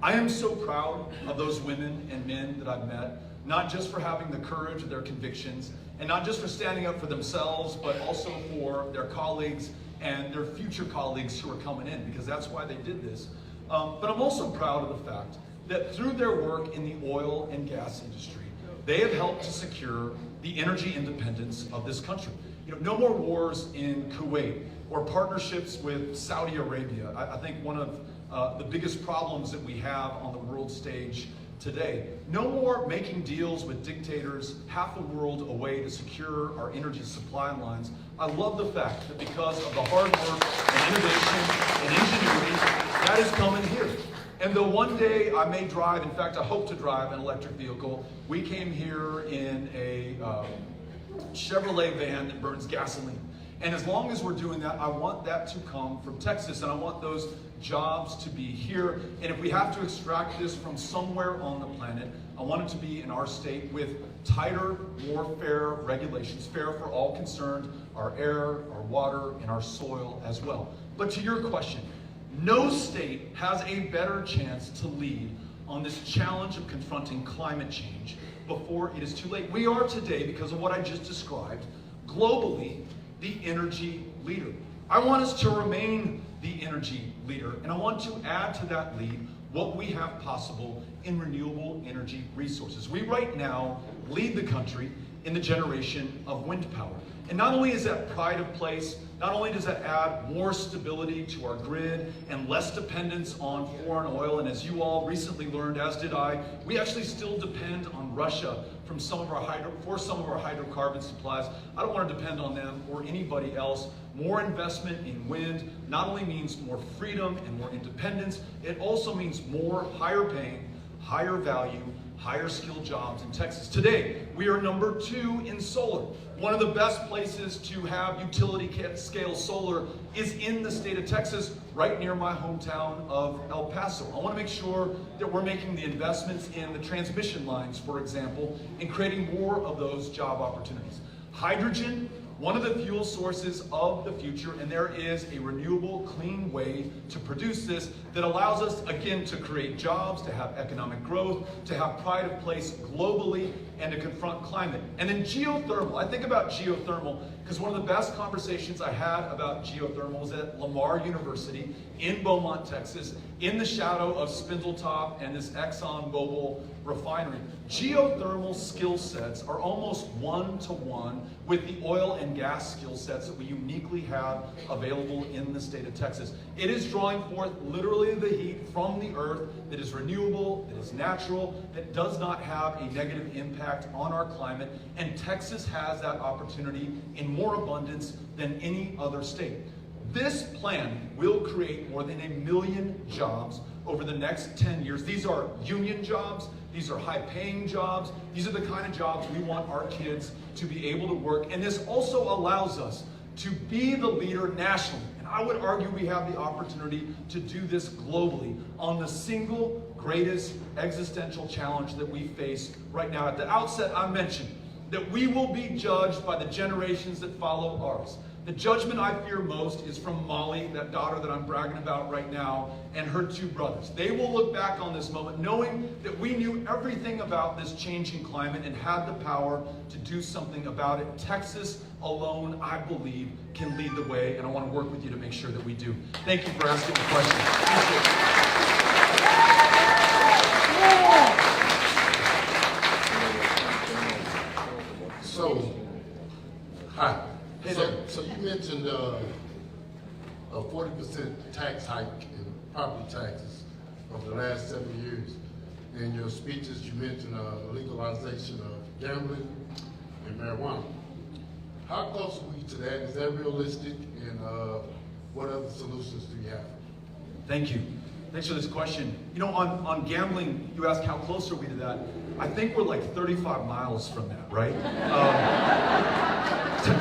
I am so proud of those women and men that I've met, not just for having the courage of their convictions, and not just for standing up for themselves, but also for their colleagues and their future colleagues who are coming in, because that's why they did this. But I'm also proud of the fact that through their work in the oil and gas industry, they have helped to secure the energy independence of this country. You know, no more wars in Kuwait or partnerships with Saudi Arabia. I think one of the biggest problems that we have on the world stage today. No more making deals with dictators half the world away to secure our energy supply lines. I love the fact that because of the hard work and innovation and ingenuity, that is coming here. And though one day I may drive, in fact I hope to drive an electric vehicle, we came here in a Chevrolet van that burns gasoline. And as long as we're doing that, I want that to come from Texas, and I want those jobs to be here. And if we have to extract this from somewhere on the planet, I want it to be in our state with tighter, more fair regulations, fair for all concerned, our air, our water, and our soil as well. But to your question, no state has a better chance to lead on this challenge of confronting climate change before it is too late. We are today, because of what I just described, globally, the energy leader. I want us to remain the energy leader, and I want to add to that lead what we have possible in renewable energy resources. We right now lead the country in the generation of wind power. And not only is that pride of place, not only does that add more stability to our grid and less dependence on foreign oil, and as you all recently learned, as did I, we actually still depend on Russia for some of our hydrocarbon supplies. I don't want to depend on them or anybody else. More investment in wind not only means more freedom and more independence, it also means more higher paying, higher value, higher skilled jobs in Texas. Today, we are number 2 in solar. One of the best places to have utility scale solar is in the state of Texas, right near my hometown of El Paso. I want to make sure that we're making the investments in the transmission lines, for example, and creating more of those job opportunities. Hydrogen, one of the fuel sources of the future, and there is a renewable, clean way to produce this that allows us, again, to create jobs, to have economic growth, to have pride of place globally, and to confront climate. And then geothermal. I think about geothermal because one of the best conversations I had about geothermal was at Lamar University in Beaumont, Texas, in the shadow of Spindletop and this ExxonMobil refinery. Geothermal skill sets are almost one-to-one with the oil and gas skill sets that we uniquely have available in the state of Texas. It is drawing forth literally the heat from the earth that is renewable, that is natural, that does not have a negative impact on our climate, and Texas has that opportunity in more abundance than any other state. This plan will create more than 1 million jobs over the next 10 years. These are union jobs. These are high-paying jobs. These are the kind of jobs we want our kids to be able to work. And this also allows us to be the leader nationally. And I would argue we have the opportunity to do this globally on the single greatest existential challenge that we face right now. At the outset, I mentioned that we will be judged by the generations that follow ours. The judgment I fear most is from Molly, that daughter that I'm bragging about right now, and her 2 brothers. They will look back on this moment knowing that we knew everything about this changing climate and had the power to do something about it. Texas alone, I believe, can lead the way, and I want to work with you to make sure that we do. Thank you for asking the question. So, hi. So you mentioned a 40% tax hike in property taxes over the last 7 years. In your speeches, you mentioned legalization of gambling and marijuana. How close are we to that? Is that realistic? And what other solutions do you have? Thank you. Thanks for this question. You know, on gambling, you asked how close are we to that. I think we're like 35 miles from that, right?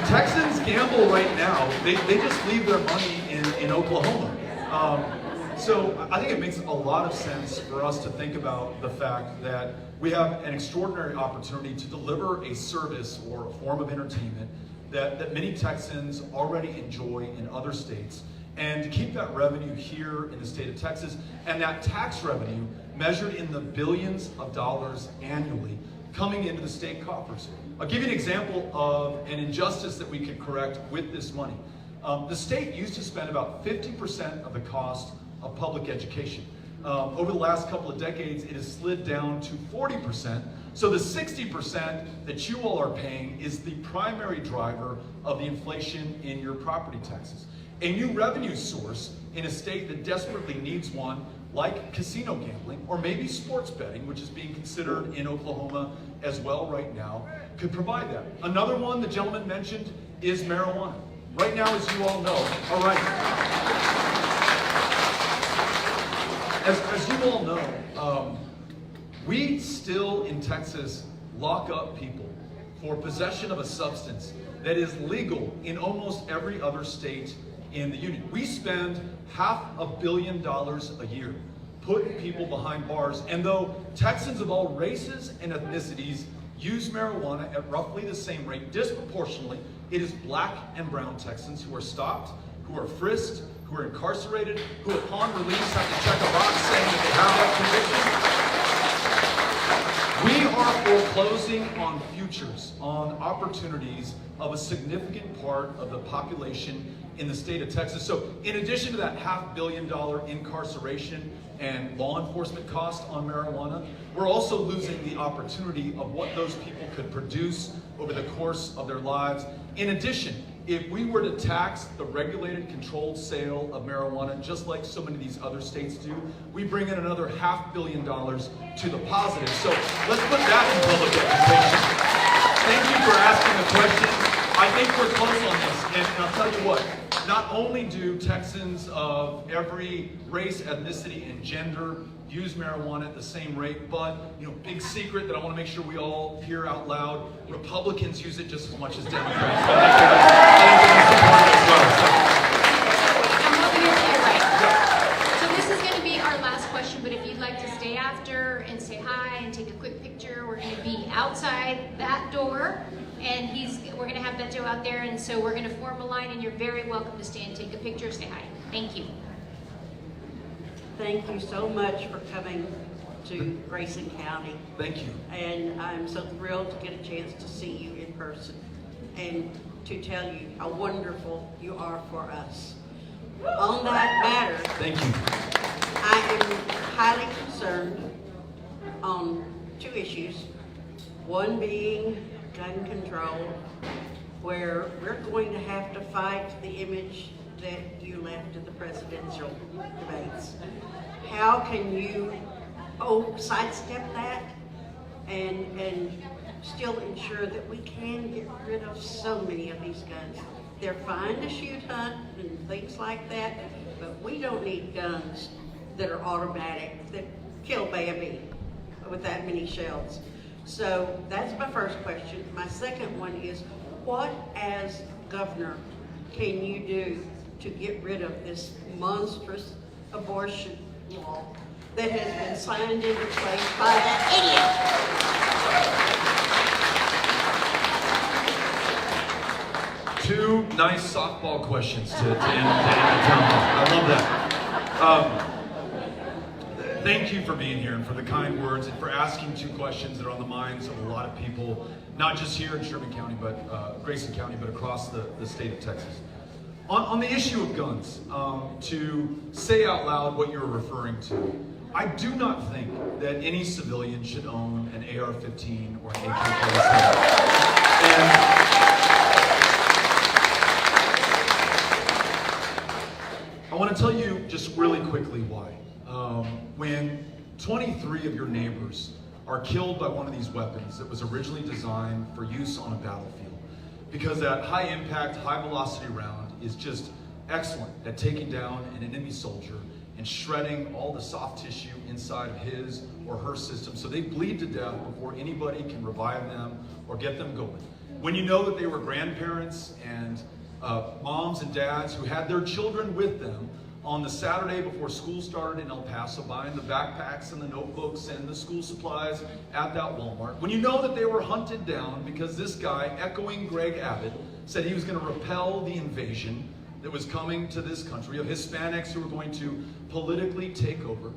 Texans gamble right now. They just leave their money in Oklahoma. So I think it makes a lot of sense for us to think about the fact that we have an extraordinary opportunity to deliver a service or a form of entertainment that many Texans already enjoy in other states, and to keep that revenue here in the state of Texas, and that tax revenue measured in the billions of dollars annually coming into the state coffers. I'll give you an example of an injustice that we could correct with this money. The state used to spend about 50% of the cost of public education. Over the last couple of decades, it has slid down to 40%. So the 60% that you all are paying is the primary driver of the inflation in your property taxes. A new revenue source in a state that desperately needs one, like casino gambling, or maybe sports betting, which is being considered in Oklahoma as well right now, could provide that. Another one the gentleman mentioned is marijuana. Right now, as you all know, all right. As you all know, we still in Texas lock up people for possession of a substance that is legal in almost every other state in the union. We spend $500 million a year putting people behind bars, and though Texans of all races and ethnicities use marijuana at roughly the same rate, disproportionately, it is black and brown Texans who are stopped, who are frisked, who are incarcerated, who upon release have to check a box saying that they have that conviction. We are foreclosing on futures, on opportunities of a significant part of the population in the state of Texas. So in addition to that $500 million incarceration and law enforcement cost on marijuana, we're also losing the opportunity of what those people could produce over the course of their lives. In addition, if we were to tax the regulated, controlled sale of marijuana, just like so many of these other states do, we bring in another $500 million to the positive. So let's put that in public education. Thank you for asking the question. I think we're close on this, and I'll tell you what, not only do Texans of every race, ethnicity, and gender use marijuana at the same rate, but, big secret that I want to make sure we all hear out loud, Republicans use it just as much as Democrats. I think that's important as well. I'm hoping you're right. So this is going to be our last question, but if you'd like to stay after and say hi and take a quick picture, we're going to be outside that door. And we're going to have Beto out there, and so we're going to form a line, and you're very welcome to stay and take a picture, say hi. Thank you. Thank you so much for coming to Grayson County. Thank you. And I'm so thrilled to get a chance to see you in person and to tell you how wonderful you are for us. On that matter, Thank you. I am highly concerned on two issues. One being gun control, where we're going to have to fight the image that you left at the presidential debates. How can you sidestep that and still ensure that we can get rid of so many of these guns? They're fine to shoot hunt and things like that, but we don't need guns that are automatic, that kill baby with that many shells. So that's my first question. My second one is, what as governor can you do to get rid of this monstrous abortion law that has been signed into place by that idiot? Two nice softball questions to end the town hall. I love that. Thank you for being here and for the kind words and for asking two questions that are on the minds of a lot of people, not just here in Sherman County, but Grayson County, but across the state of Texas. On the issue of guns, to say out loud what you're referring to, I do not think that any civilian should own an AR-15 or an AK-47. I want to tell you just really quickly why. When 23 of your neighbors are killed by one of these weapons that was originally designed for use on a battlefield, because that high impact, high velocity round is just excellent at taking down an enemy soldier and shredding all the soft tissue inside of his or her system so they bleed to death before anybody can revive them or get them going. When you know that they were grandparents and moms and dads who had their children with them on the Saturday before school started in El Paso, buying the backpacks and the notebooks and the school supplies at that Walmart. When you know that they were hunted down because this guy, echoing Greg Abbott, said he was going to repel the invasion that was coming to this country of Hispanics who were going to politically take over.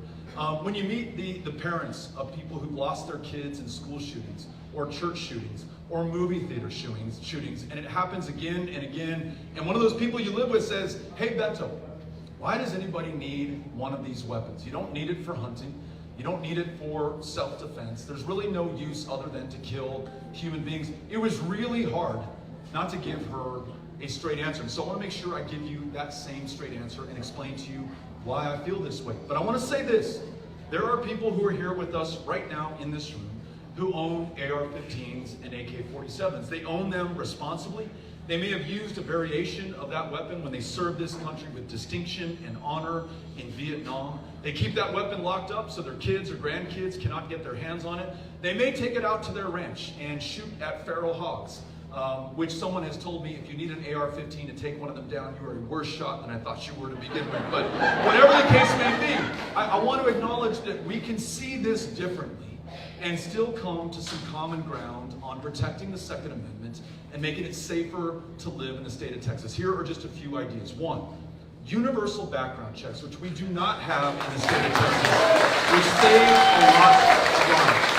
When you meet the parents of people who've lost their kids in school shootings or church shootings or movie theater shootings, and it happens again and again, and one of those people you live with says, "Hey Beto, why does anybody need one of these weapons? You don't need it for hunting. You don't need it for self-defense. There's really no use other than to kill human beings." It was really hard not to give her a straight answer. And so I want to make sure I give you that same straight answer and explain to you why I feel this way. But I want to say this. There are people who are here with us right now in this room who own AR-15s and AK-47s. They own them responsibly. They may have used a variation of that weapon when they served this country with distinction and honor in Vietnam. They keep that weapon locked up so their kids or grandkids cannot get their hands on it. They may take it out to their ranch and shoot at feral hogs. which someone has told me if you need an AR-15 to take one of them down, you are a worse shot than I thought you were to begin with. But whatever the case may be, I want to acknowledge that we can see this differently and still come to some common ground on protecting the Second Amendment and making it safer to live in the state of Texas. Here are just a few ideas. One, universal background checks, which we do not have in the state of Texas, which save a lot of lives.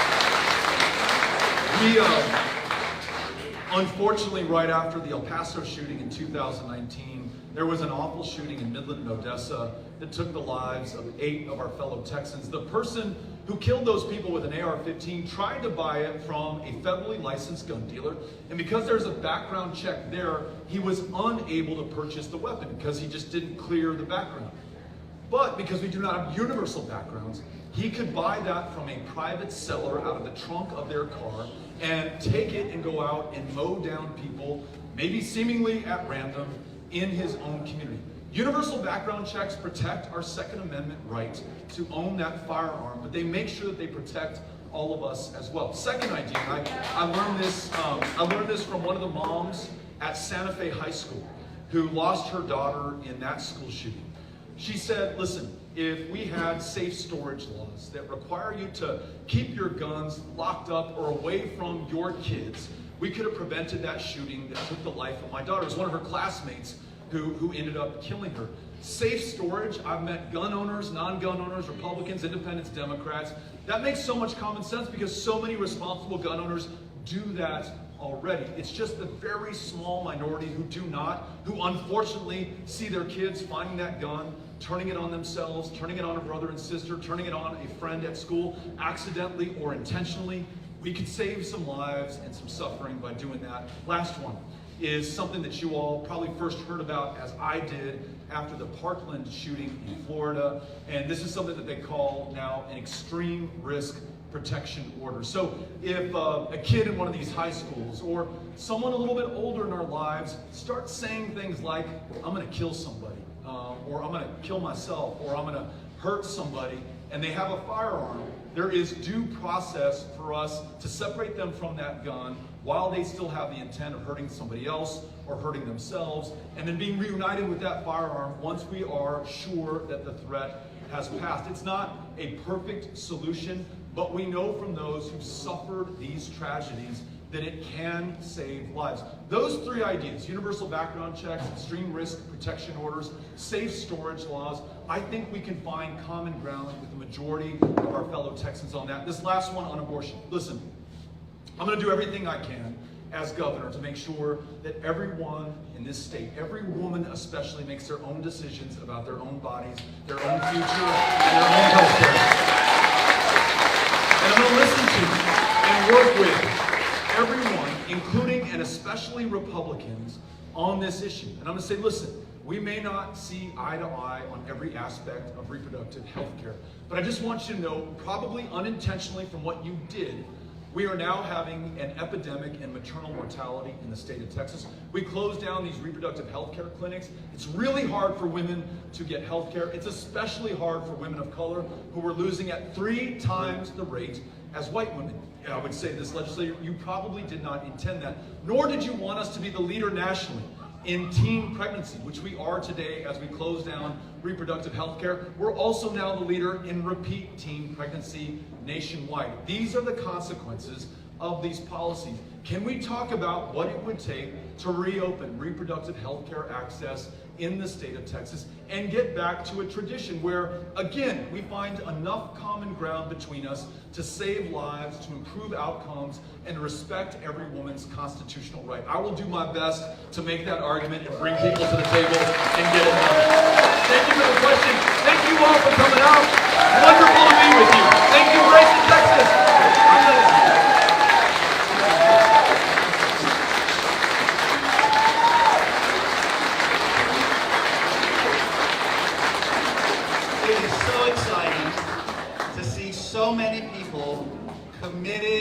Unfortunately, right after the El Paso shooting in 2019, there was an awful shooting in Midland and Odessa that took the lives of 8 of our fellow Texans. The person who killed those people with an AR-15 tried to buy it from a federally licensed gun dealer, and because there's a background check there, he was unable to purchase the weapon because he just didn't clear the background. But because we do not have universal backgrounds, he could buy that from a private seller out of the trunk of their car and take it and go out and mow down people, maybe seemingly at random, in his own community. Universal background checks protect our Second Amendment right to own that firearm, but they make sure that they protect all of us as well. Second idea, I learned this from one of the moms at Santa Fe High School who lost her daughter in that school shooting. She said, listen, if we had safe storage laws that require you to keep your guns locked up or away from your kids, we could have prevented that shooting that took the life of my daughter. It was one of her classmates who ended up killing her. Safe storage, I've met gun owners, non-gun owners, Republicans, Independents, Democrats. That makes so much common sense because so many responsible gun owners do that already. It's just the very small minority who do not, who unfortunately see their kids finding that gun, turning it on themselves, turning it on a brother and sister, turning it on a friend at school, accidentally or intentionally. We could save some lives and some suffering by doing that. Last one is something that you all probably first heard about, as I did, after the Parkland shooting in Florida. And this is something that they call now an extreme risk protection order. So if a kid in one of these high schools or someone a little bit older in our lives starts saying things like, I'm going to kill somebody, or I'm going to kill myself, or I'm going to hurt somebody, and they have a firearm, there is due process for us to separate them from that gun while they still have the intent of hurting somebody else or hurting themselves, and then being reunited with that firearm once we are sure that the threat has passed. It's not a perfect solution, but we know from those who suffered these tragedies that it can save lives. Those 3 ideas, universal background checks, extreme risk protection orders, safe storage laws, I think we can find common ground with the majority of our fellow Texans on that. This last one on abortion. Listen, I'm going to do everything I can as governor to make sure that everyone in this state, every woman especially, makes their own decisions about their own bodies, their own future, and their own health care. And I'm going to listen to and work with everyone, including and especially Republicans, on this issue. And I'm going to say, listen, we may not see eye to eye on every aspect of reproductive health care, but I just want you to know, probably unintentionally from what you did, we are now having an epidemic in maternal mortality in the state of Texas. We closed down these reproductive health care clinics. It's really hard for women to get health care. It's especially hard for women of color who are losing at 3 times the rate as white women. I would say this legislature, you probably did not intend that, nor did you want us to be the leader nationally in teen pregnancy, which we are today as we close down reproductive health care. We're also now the leader in repeat teen pregnancy nationwide. These are the consequences of these policies. Can we talk about what it would take to reopen reproductive health care access in the state of Texas and get back to a tradition where, again, we find enough common ground between us to save lives, to improve outcomes, and respect every woman's constitutional right? I will do my best to make that argument and bring people to the table and get it done. Thank you for the question. Thank you all for coming out. Wonderful to be with you. Thank you, Grace in Texas. It is so exciting to see so many people committed